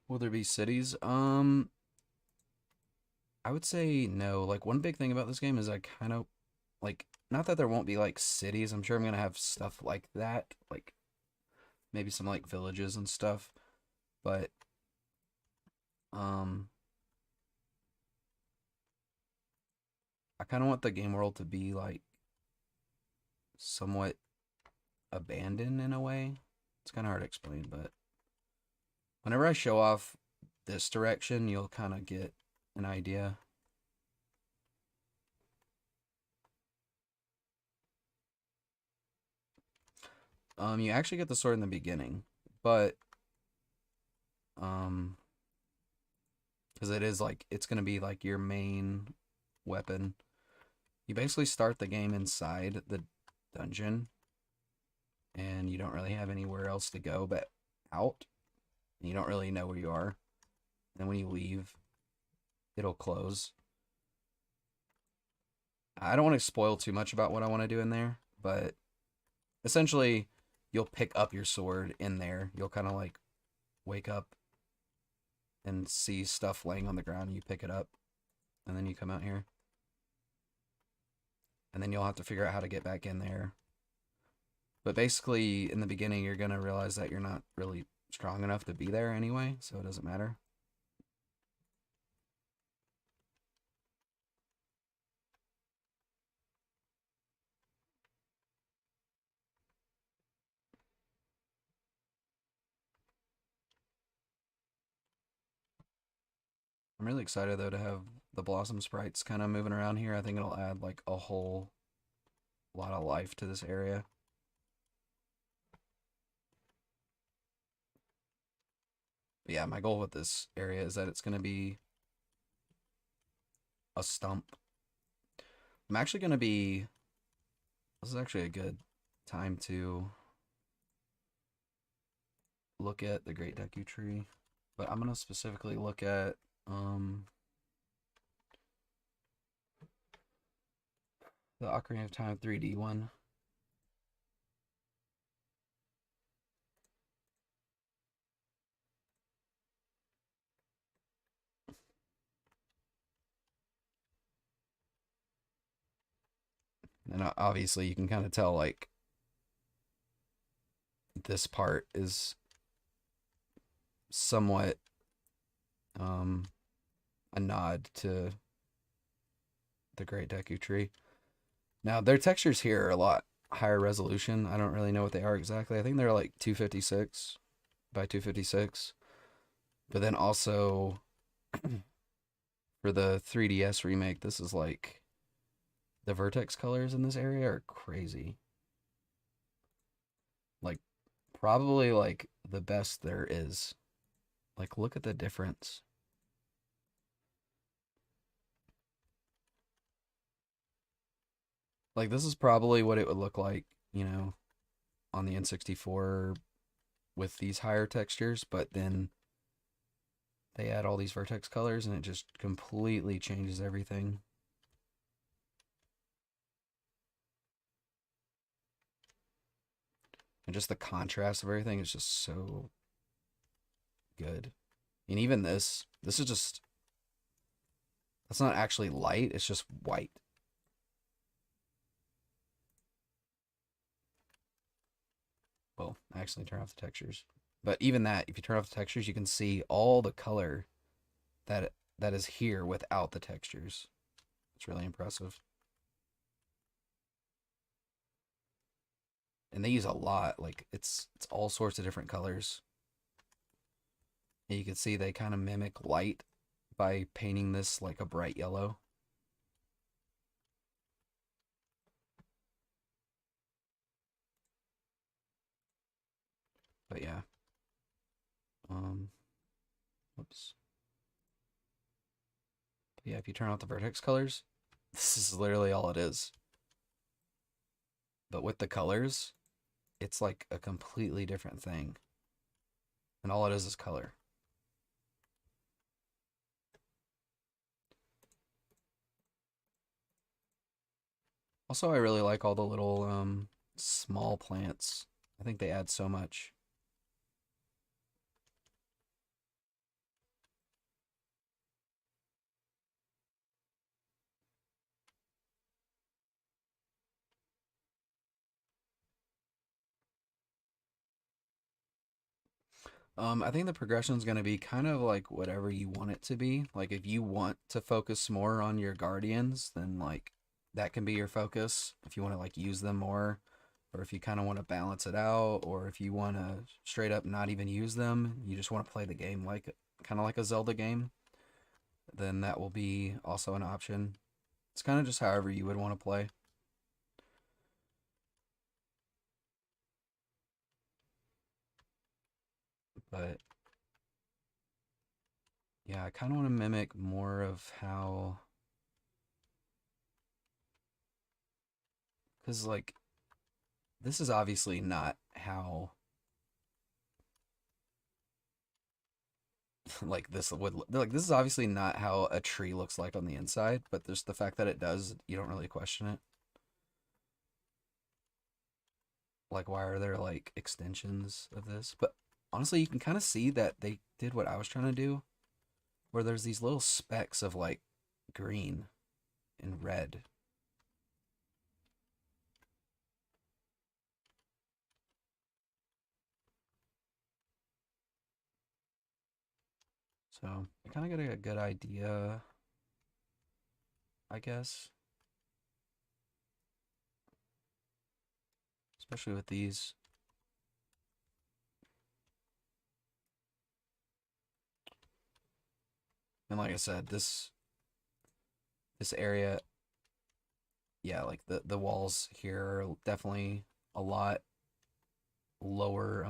Will there be cities? I would say no. Like, one big thing about this game is I kind of like, not that there won't be like cities. I'm sure I'm gonna have stuff like that, like maybe some like villages and stuff. But um, I kind of want the game world to be like somewhat abandoned in a way. It's kind of hard to explain, but whenever I show off this direction, you'll kind of get an idea. You actually get the sword in the beginning, but um, because it is like it's gonna be like your main weapon. You basically start the game inside the dungeon, and you don't really have anywhere else to go but out. And you don't really know where you are. And when you leave, it'll close. I don't want to spoil too much about what I want to do in there, but essentially, you'll pick up your sword in there. You'll kind of like wake up and see stuff laying on the ground. And you pick it up, and then you come out here. And then you'll have to figure out how to get back in there. But basically, in the beginning, you're going to realize that you're not really strong enough to be there anyway, so it doesn't matter. I'm really excited though to have the Blossom sprites kind of moving around here. I think it'll add like a whole lot of life to this area. But yeah, my goal with this area is that it's going to be a stump. I'm actually going to be. This is actually a good time to look at the Great Deku Tree, but I'm going to specifically look at the Ocarina of Time 3D one. And obviously you can kind of tell like this part is somewhat um, a nod to the Great Deku Tree. Now their textures here are a lot higher resolution. I don't really know what they are exactly. I think they're like 256 by 256. But then also for the 3DS remake, this is like the vertex colors in this area are crazy. Like probably like the best there is. Like look at the difference. Like this is probably what it would look like, on the N64 with these higher textures, but then they add all these vertex colors and it just completely changes everything. And just the contrast of everything is just so good. And even this is just, that's not actually light, it's just white. Well, actually turn off the textures. But even that, if you turn off the textures, you can see all the color that is here without the textures. It's really impressive. And they use a lot, like it's all sorts of different colors. And you can see they kind of mimic light by painting this like a bright yellow. But yeah. Um Whoops. But yeah, if you turn off the vertex colors, this is literally all it is. But with the colors, it's like a completely different thing. And all it is color. Also, I really like all the little small plants. I think they add so much. I think the progression is going to be kind of like whatever you want it to be. Like if you want to focus more on your guardians, then like that can be your focus. If you want to like use them more, or if you kind of want to balance it out, or if you want to straight up not even use them, you just want to play the game like kind of like a Zelda game, then that will be also an option. It's kind of just however you would want to play. But yeah, I kind of want to mimic more of how, because like this is obviously not how like this would like this is obviously not how a tree looks like on the inside, but there's the fact that it does, you don't really question it. Like why are there like extensions of this? But honestly, you can kind of see that they did what I was trying to do, where there's these little specks of like green and red. So I kind of get a good idea, I guess, especially with these. And like I said, this area, yeah, like the walls here are definitely a lot lower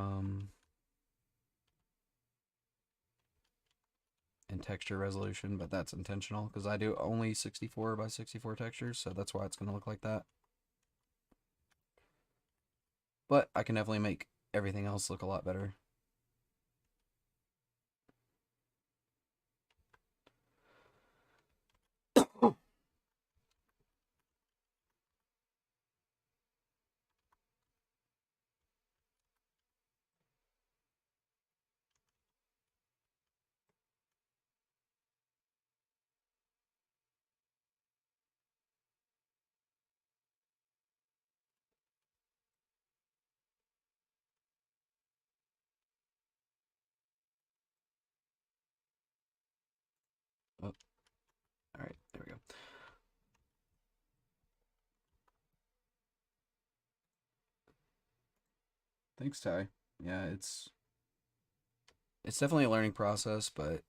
in texture resolution, but that's intentional because I do only 64 by 64 textures, so that's why it's going to look like that. But I can definitely make everything else look a lot better. Thanks, Ty. Yeah, it's definitely a learning process, but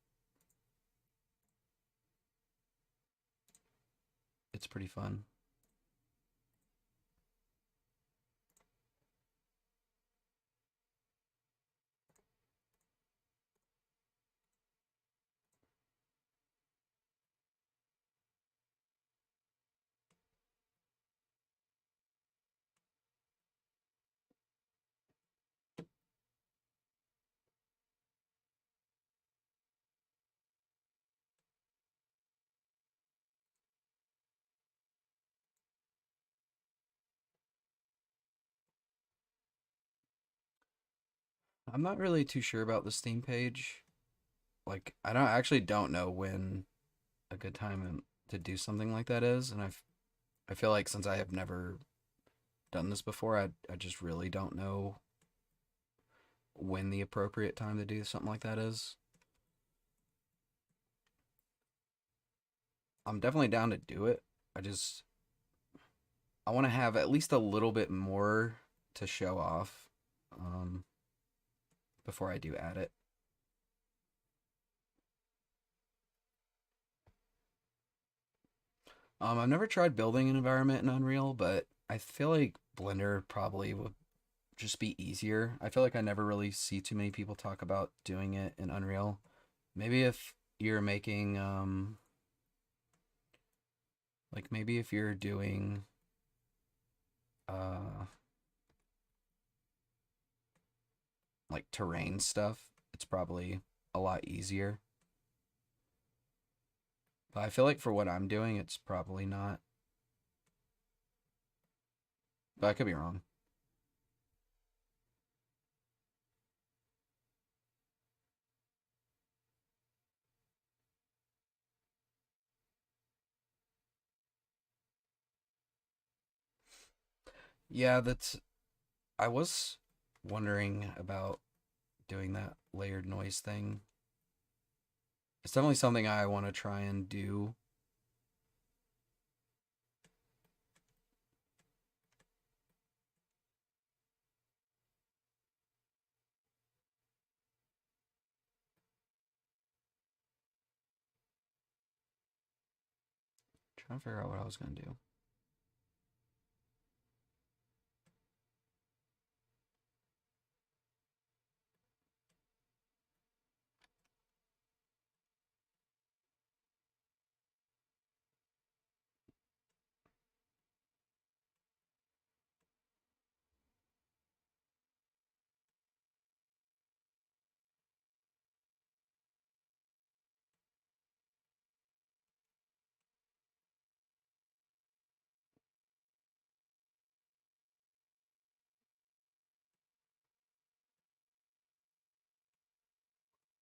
it's pretty fun. I'm not really too sure about the Steam page. Like, I don't know when a good time to do something like that is, and I feel like since I have never done this before, I just really don't know when the appropriate time to do something like that is. I'm definitely down to do it. I want to have at least a little bit more to show off um, before I do add it. I've never tried building an environment in Unreal, but I feel like Blender probably would just be easier. I feel like I never really see too many people talk about doing it in Unreal. Maybe if you're making like maybe if you're doing uh like terrain stuff, it's probably a lot easier. But I feel like for what I'm doing, it's probably not. But I could be wrong. Yeah, that's I was wondering about doing that layered noise thing. It's definitely something I want to try and do. Trying to figure out what I was gonna do.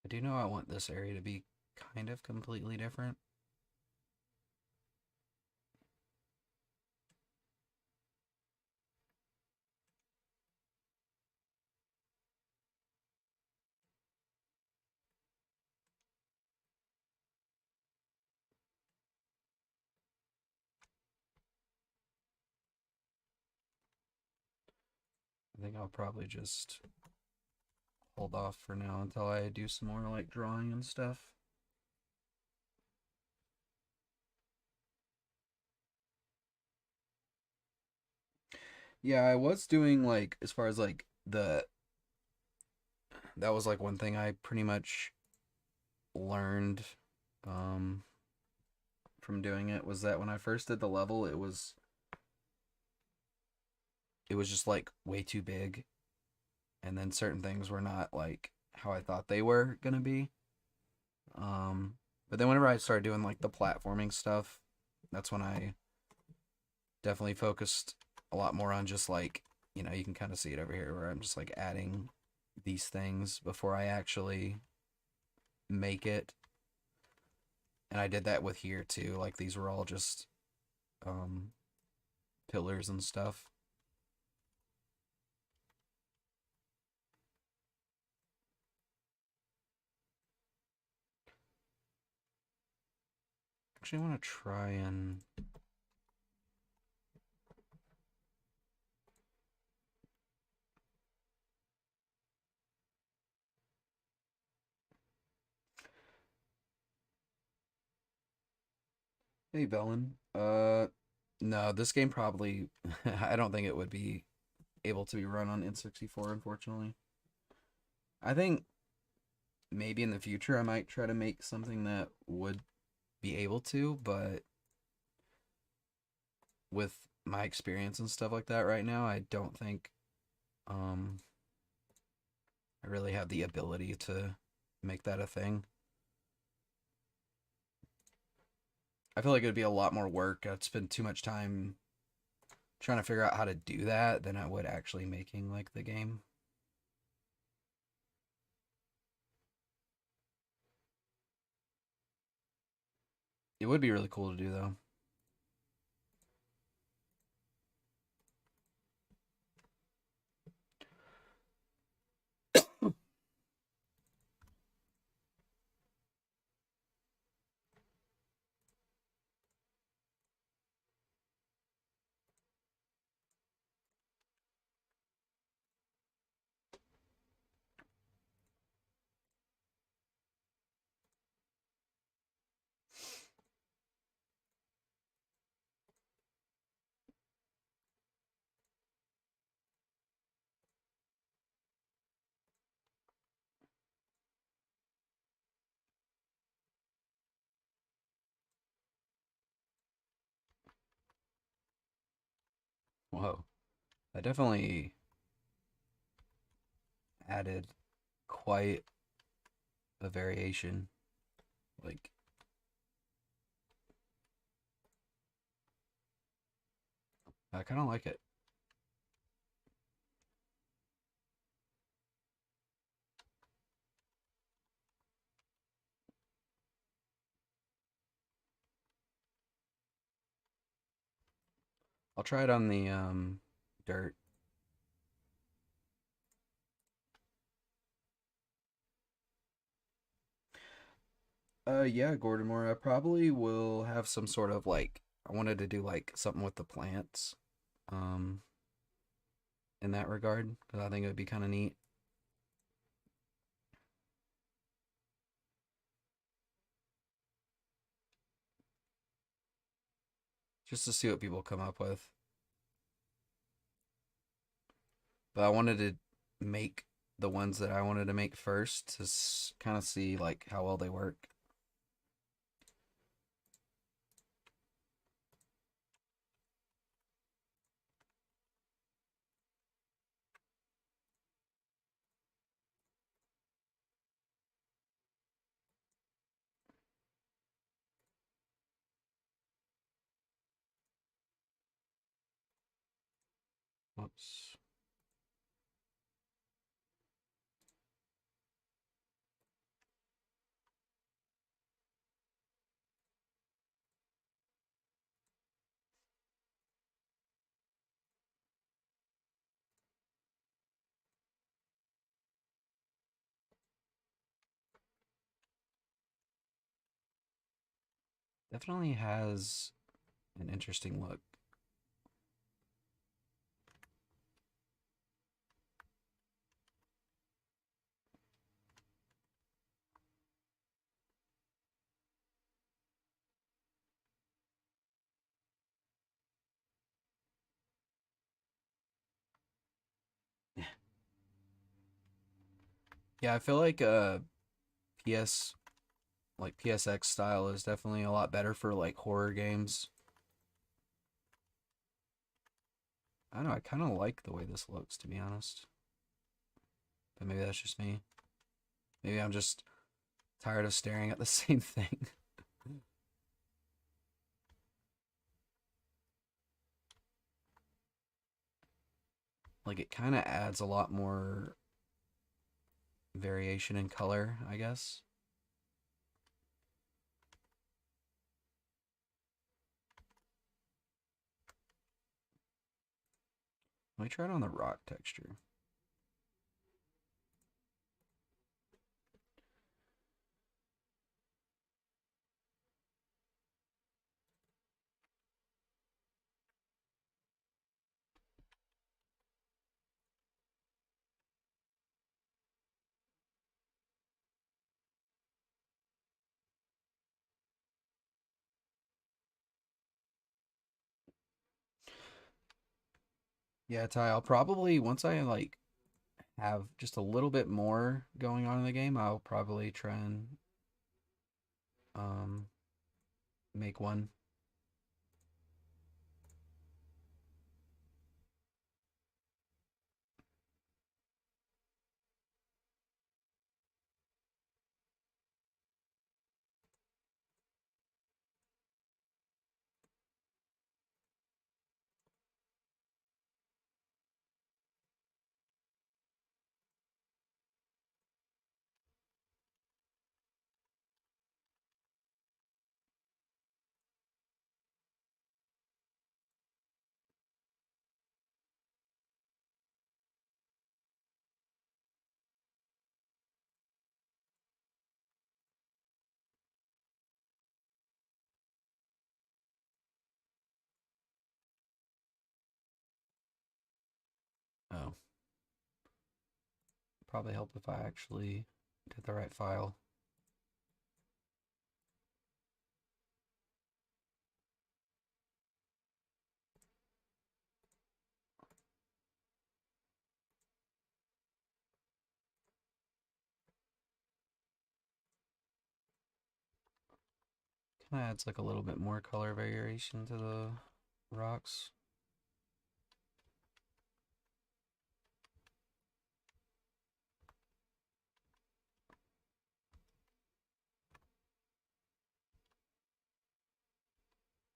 I do know I want this area to be kind of completely different. I think I'll probably just hold off for now until I do some more like drawing and stuff. Yeah, I was doing like as far as like the that was like one thing I pretty much learned um from doing it was that when I first did the level it was just like way too big and then certain things were not like how I thought they were gonna be. Um but then whenever I started doing like the platforming stuff, that's when I definitely focused a lot more on just like, you can kind of see it over here where I'm just like adding these things before I actually make it. And I did that with here too. Like these were all just um pillars and stuff. Actually, I want to try and Hey, Velen. No, this game probably, I don't think it would be able to be run on N64, unfortunately. I think maybe in the future I might try to make something that would be able to, but with my experience and stuff like that right now, I don't think um I really have the ability to make that a thing. I feel like it would be a lot more work. I'd spend too much time trying to figure out how to do that than I would actually making like the game. It would be really cool to do though. Whoa. That definitely added quite a variation. Like, I kind of like it. I'll try it on the dirt. Yeah, Gordon Moore. I probably will have some sort of like I wanted to do like something with the plants, um, in that regard because I think it would be kind of neat just to see what people come up with. But I wanted to make the ones that I wanted to make first to kind of see like how well they work. Whoops. Definitely has an interesting look. Yeah, I feel like PS like PSX style is definitely a lot better for like horror games. I don't know, I kind of like the way this looks to be honest. But maybe that's just me. Maybe I'm just tired of staring at the same thing. Like it kind of adds a lot more variation in color, I guess. Let me try it on the rock texture. Yeah, Ty, I'll probably once I like have just a little bit more going on in the game, I'll probably try and um make one. Oh, probably help if I actually get the right file. Kind of adds like a little bit more color variation to the rocks.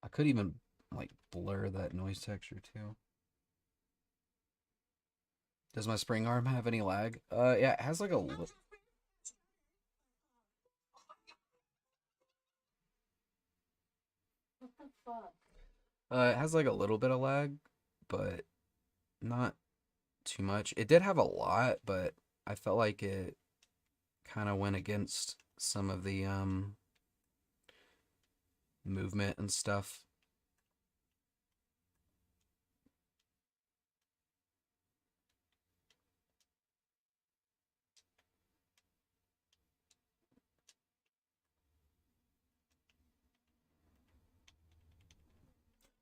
I could even like blur that noise texture too. Does my spring arm have any lag? Yeah, it has like a it has like a little bit of lag, but not too much. It did have a lot, but I felt like it kind of went against some of the movement and stuff.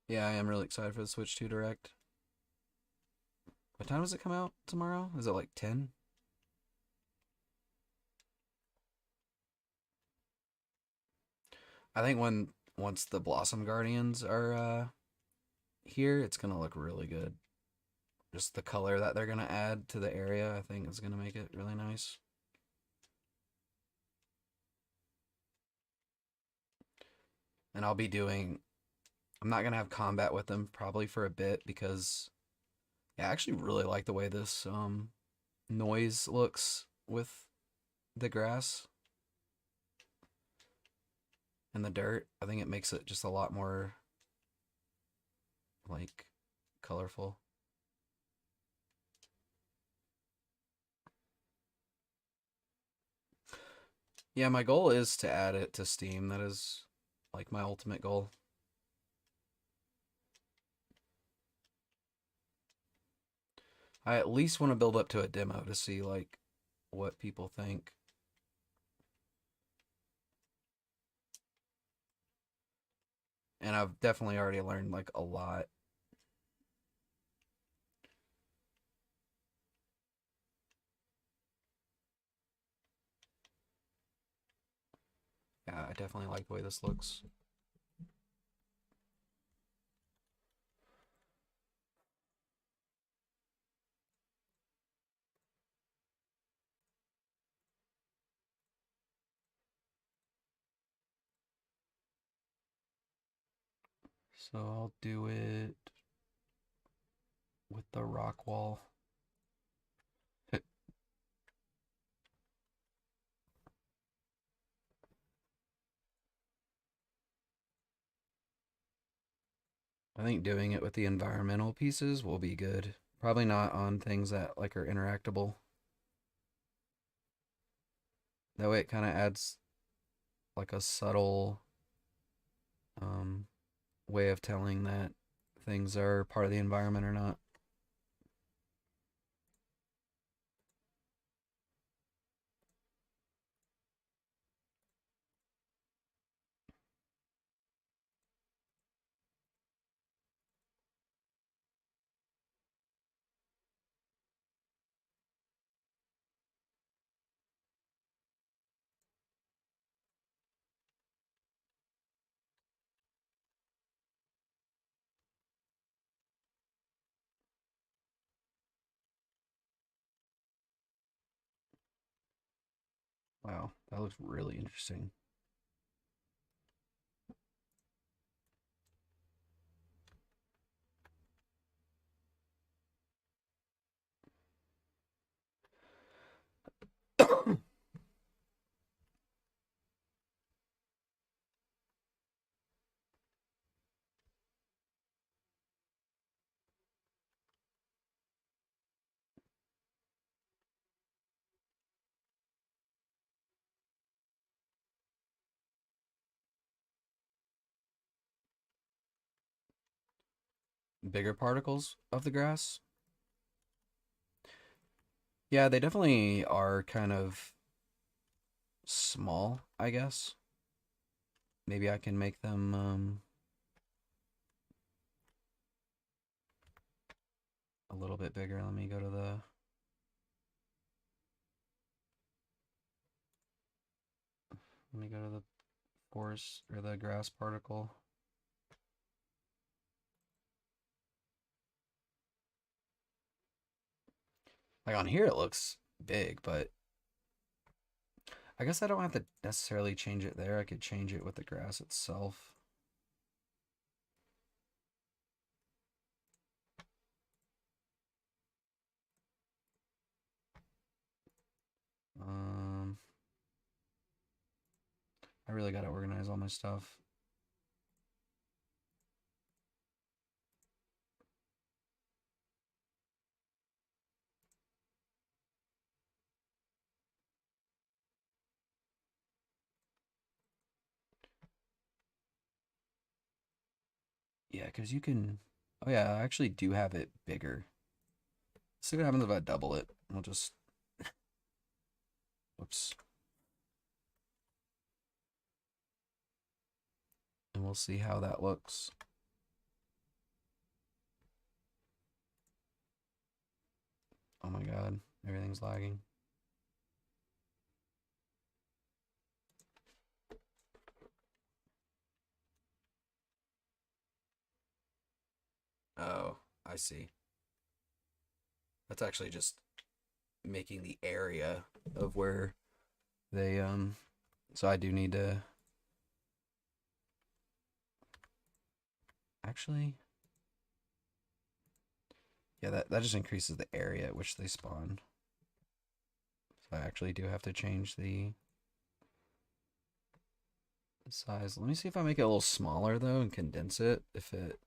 Yeah, I am really excited for the Switch 2 Direct. What time does it come out tomorrow? Is it like 10? I think when once the Blossom Guardians are here, it's gonna look really good. Just the color that they're gonna add to the area, I think is gonna make it really nice. And I'll be doing. I'm not gonna have combat with them probably for a bit because yeah, I actually really like the way this noise looks with the grass and the dirt. I think it makes it just a lot more like colorful. Yeah, my goal is to add it to Steam. That is like my ultimate goal. I at least want to build up to a demo to see like what people think. And I've definitely already learned like a lot. Yeah, I definitely like the way this looks. So I'll do it with the rock wall. I think doing it with the environmental pieces will be good. Probably not on things that like are interactable. That way it kind of adds like a subtle um, way of telling that things are part of the environment or not. Wow, that looks really interesting. Bigger particles of the grass? Yeah, they definitely are kind of small, I guess. Maybe I can make them a little bit bigger. Let me go to the forest or the grass particle. Like on here it looks big, but I guess I don't have to necessarily change it there. I could change it with the grass itself. Um, I really got to organize all my stuff. Yeah, because you can. Oh, yeah, I actually do have it bigger. See what happens if I double it. I'll just. Whoops. And we'll see how that looks. Oh my god, everything's lagging. Oh, I see. That's actually just making the area of where they so I do need to actually yeah, that just increases the area at which they spawn. So I actually do have to change the size. Let me see if I make it a little smaller though and condense it if it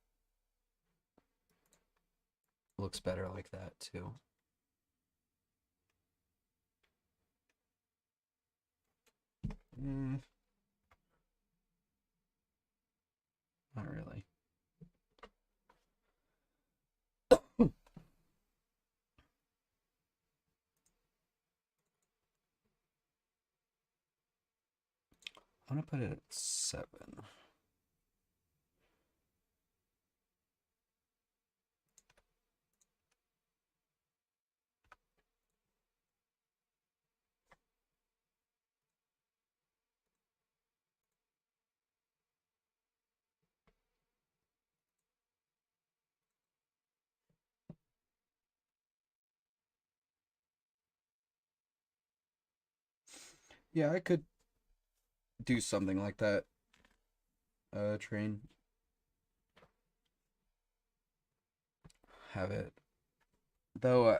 looks better like that too. Mm, not really. I'm gonna put it at 7. Yeah, I could do something like that. Train. Have it. Though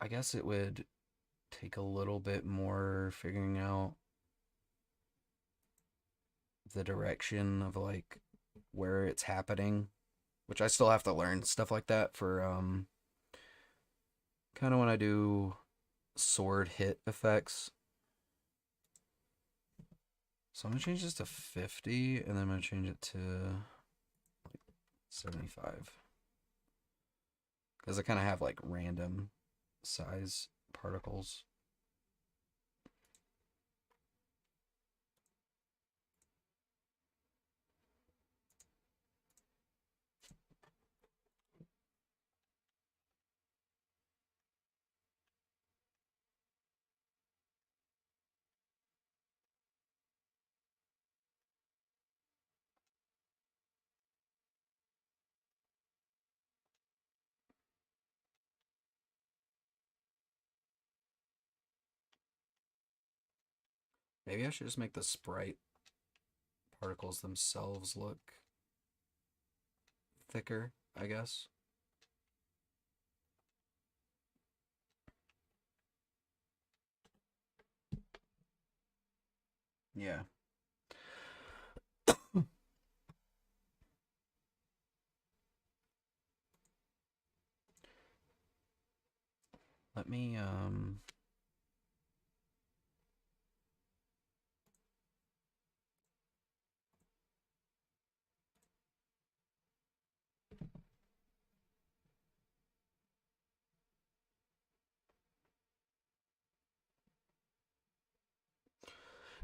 I guess it would take a little bit more figuring out the direction of like where it's happening, which I still have to learn stuff like that for kind of when I do sword hit effects. So I'm gonna change this to 50 and then I'm gonna change it to 75 because I kind of have like random size particles. Maybe I should just make the sprite particles themselves look thicker, I guess. Yeah. Let me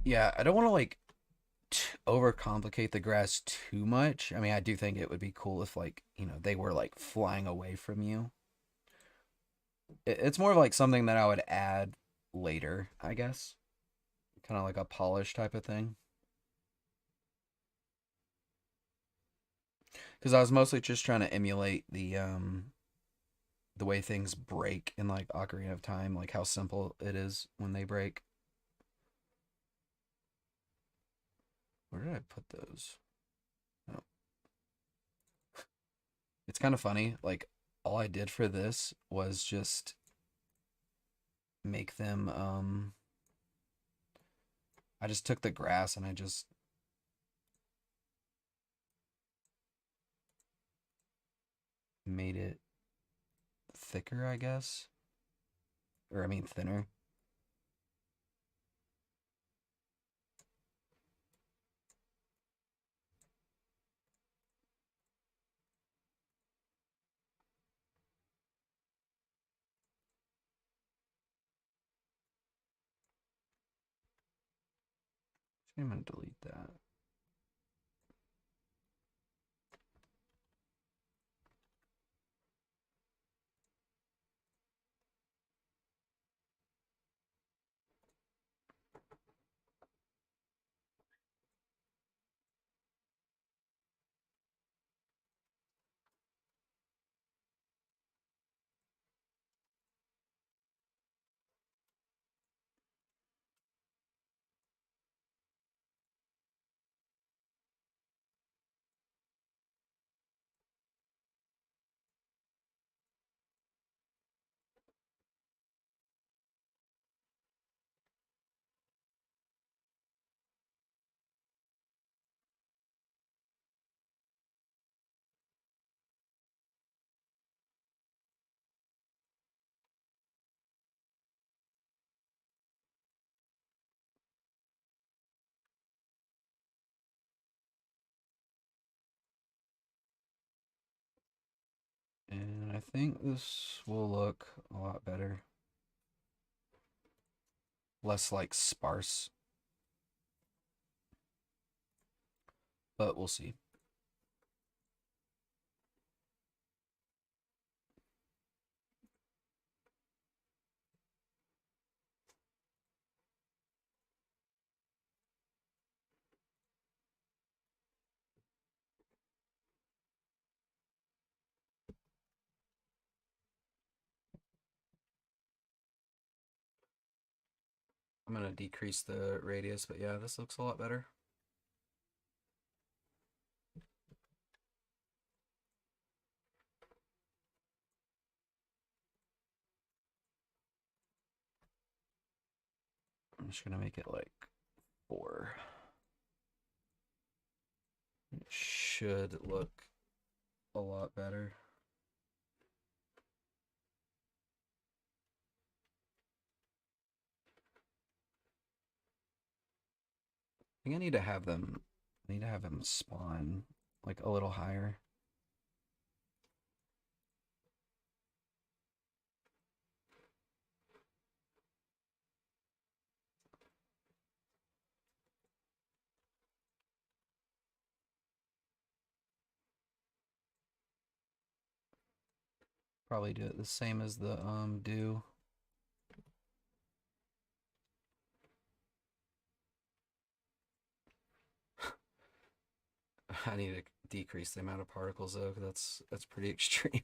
yeah, I don't want to like overcomplicate the grass too much. I mean, I do think it would be cool if like, they were like flying away from you. It's more of like something that I would add later, I guess. Kind of like a polish type of thing. Because I was mostly just trying to emulate the way things break in like Ocarina of Time, like how simple it is when they break. Where did I put those? Oh. It's kind of funny. Like all I did for this was just make them I just took the grass and I just made it thicker, I guess. Or I mean thinner. I'm gonna delete that. And I think this will look a lot better. Less like sparse. But we'll see. I'm gonna decrease the radius, but yeah, this looks a lot better. I'm just gonna make it like 4. It should look a lot better. I think I need to have them spawn like a little higher. Probably do it the same as the do. I need to decrease the amount of particles though, 'cause that's pretty extreme.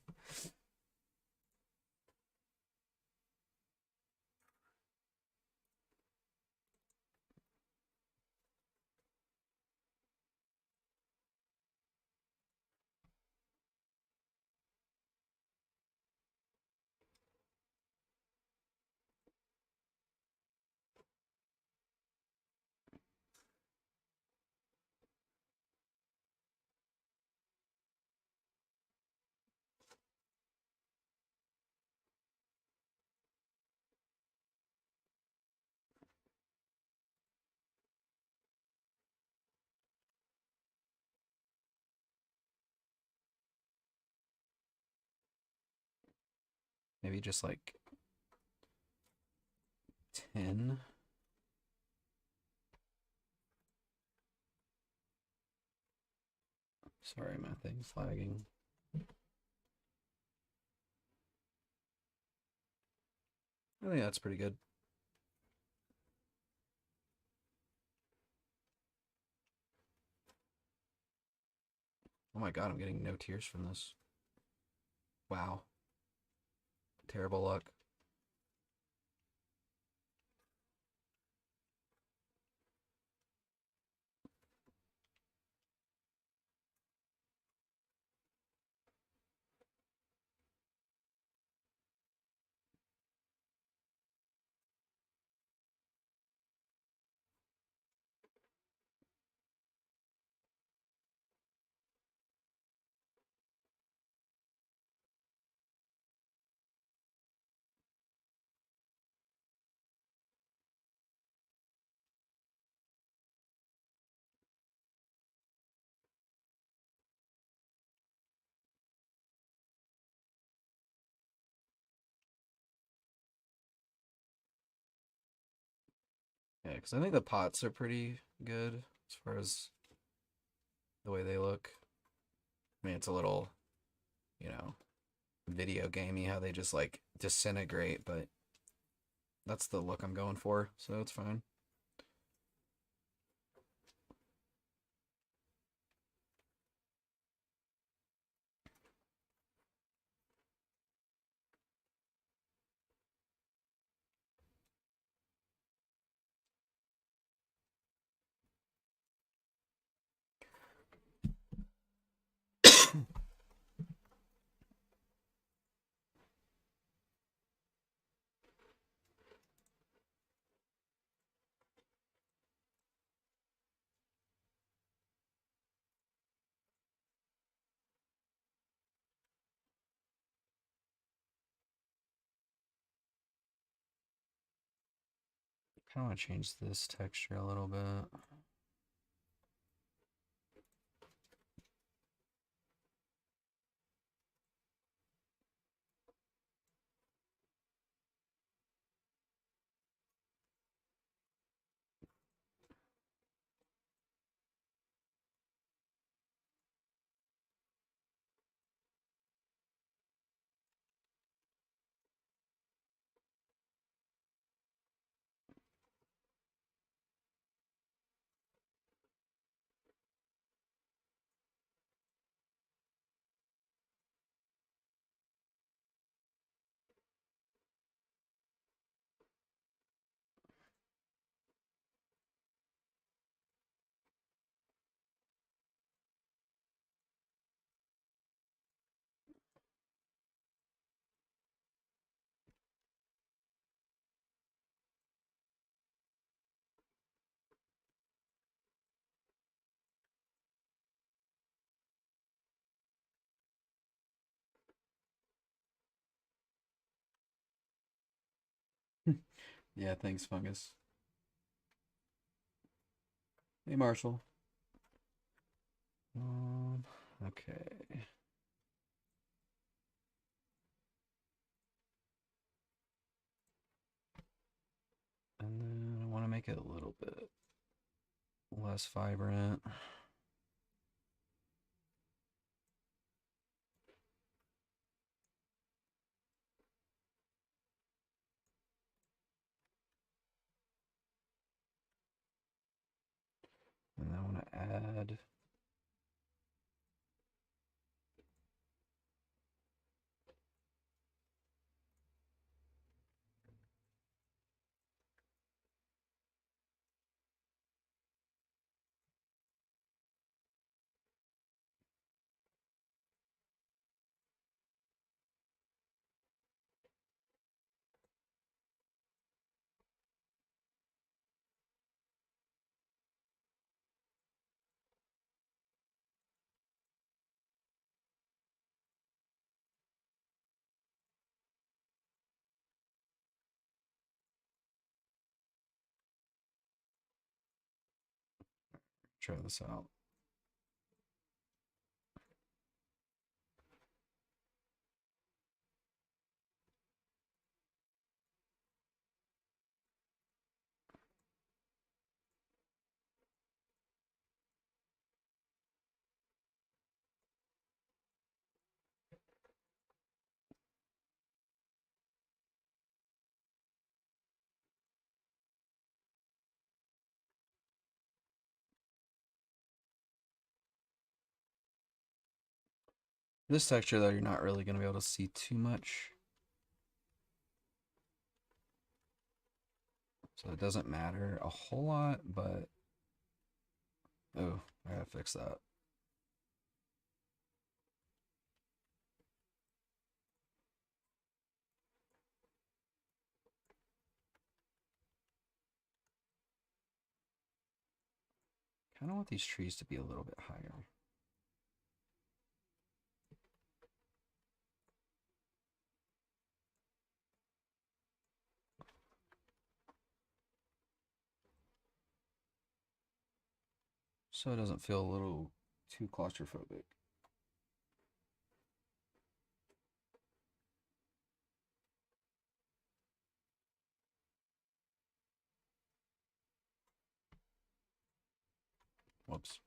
Maybe just like 10. Sorry, my thing's lagging. I think that's pretty good. Oh my god, I'm getting no tears from this. Wow. Terrible luck. Yeah, because I think the pots are pretty good as far as the way they look. I mean, it's a little, you know, video gamey how they just like disintegrate, but that's the look I'm going for, so it's fine. Kind of want to change this texture a little bit. Yeah, thanks, Fungus. Hey, Marshall. Um, okay. And then I want to make it a little bit less vibrant. And I want to add. Try this out. This texture, though, you're not really going to be able to see too much. So it doesn't matter a whole lot, but... Oh, I gotta fix that. Kind of want these trees to be a little bit higher. So it doesn't feel a little too claustrophobic. Whoops.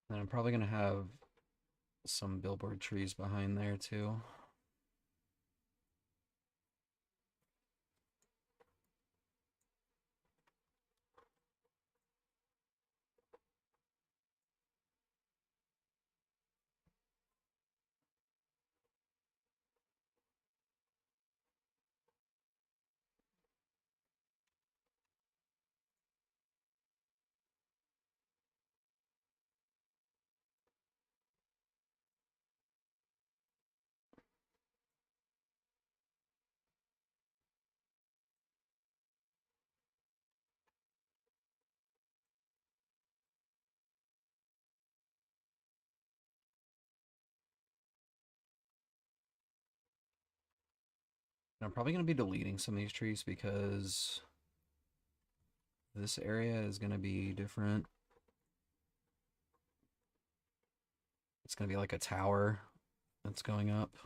And I'm probably going to have some billboard trees behind there too. And I'm probably going to be deleting some of these trees because this area is going to be different. It's going to be like a tower that's going up.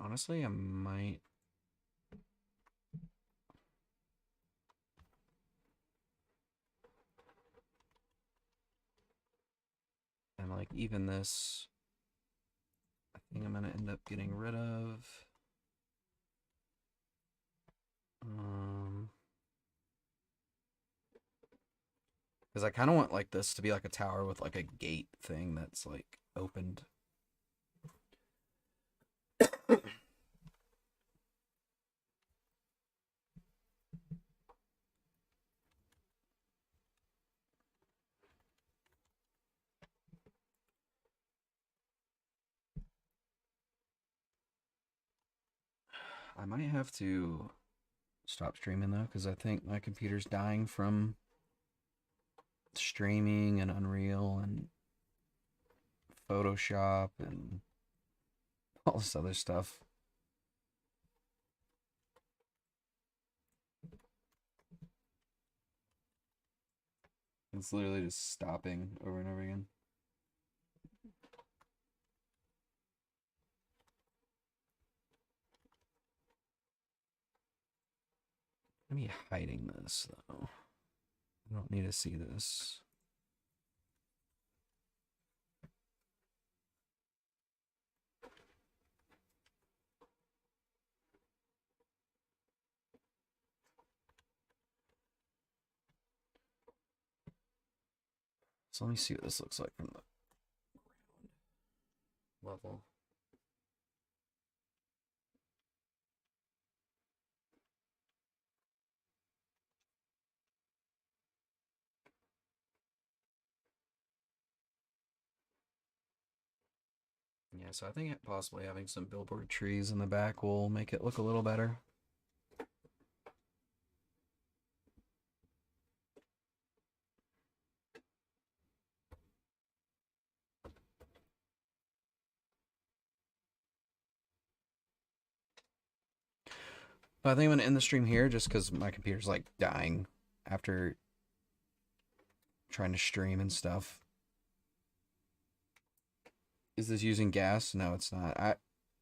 Honestly, I might... And like even this, I think I'm going to end up getting rid of. Because I kind of want like this to be like a tower with like a gate thing that's like opened. I might have to stop streaming though, because I think my computer's dying from streaming and Unreal and Photoshop and all this other stuff. It's literally just stopping over and over again. Let me hiding this though. I don't need to see this. So let me see what this looks like from the ground level. Yeah, Yeah, so I think possibly having some billboard trees in the back will make it look a little better. But I think I'm gonna end the stream here just because my computer's like dying after trying to stream and stuff. Is this using gas? No, it's not.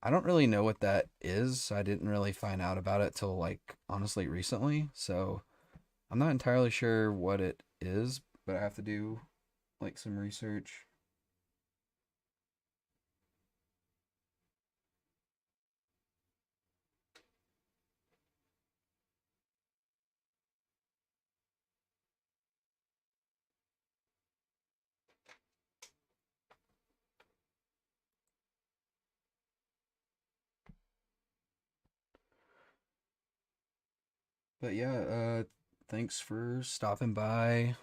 I don't really know what that is. I didn't really find out about it till like honestly recently. So I'm not entirely sure what it is, but I have to do like some research. But yeah, thanks for stopping by.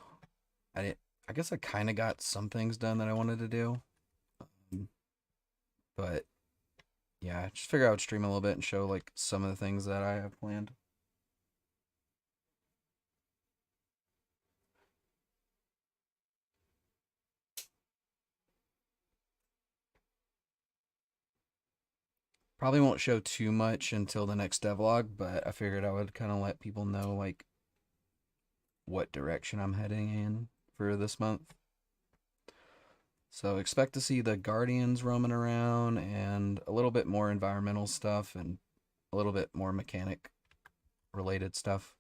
I I guess I kind of got some things done that I wanted to do. Um, But yeah, just figure I would stream a little bit and show like some of the things that I have planned. Probably won't show too much until the next devlog, but I figured I would kind of let people know like what direction I'm heading in for this month. So expect to see the Guardians roaming around and a little bit more environmental stuff and a little bit more mechanic related stuff.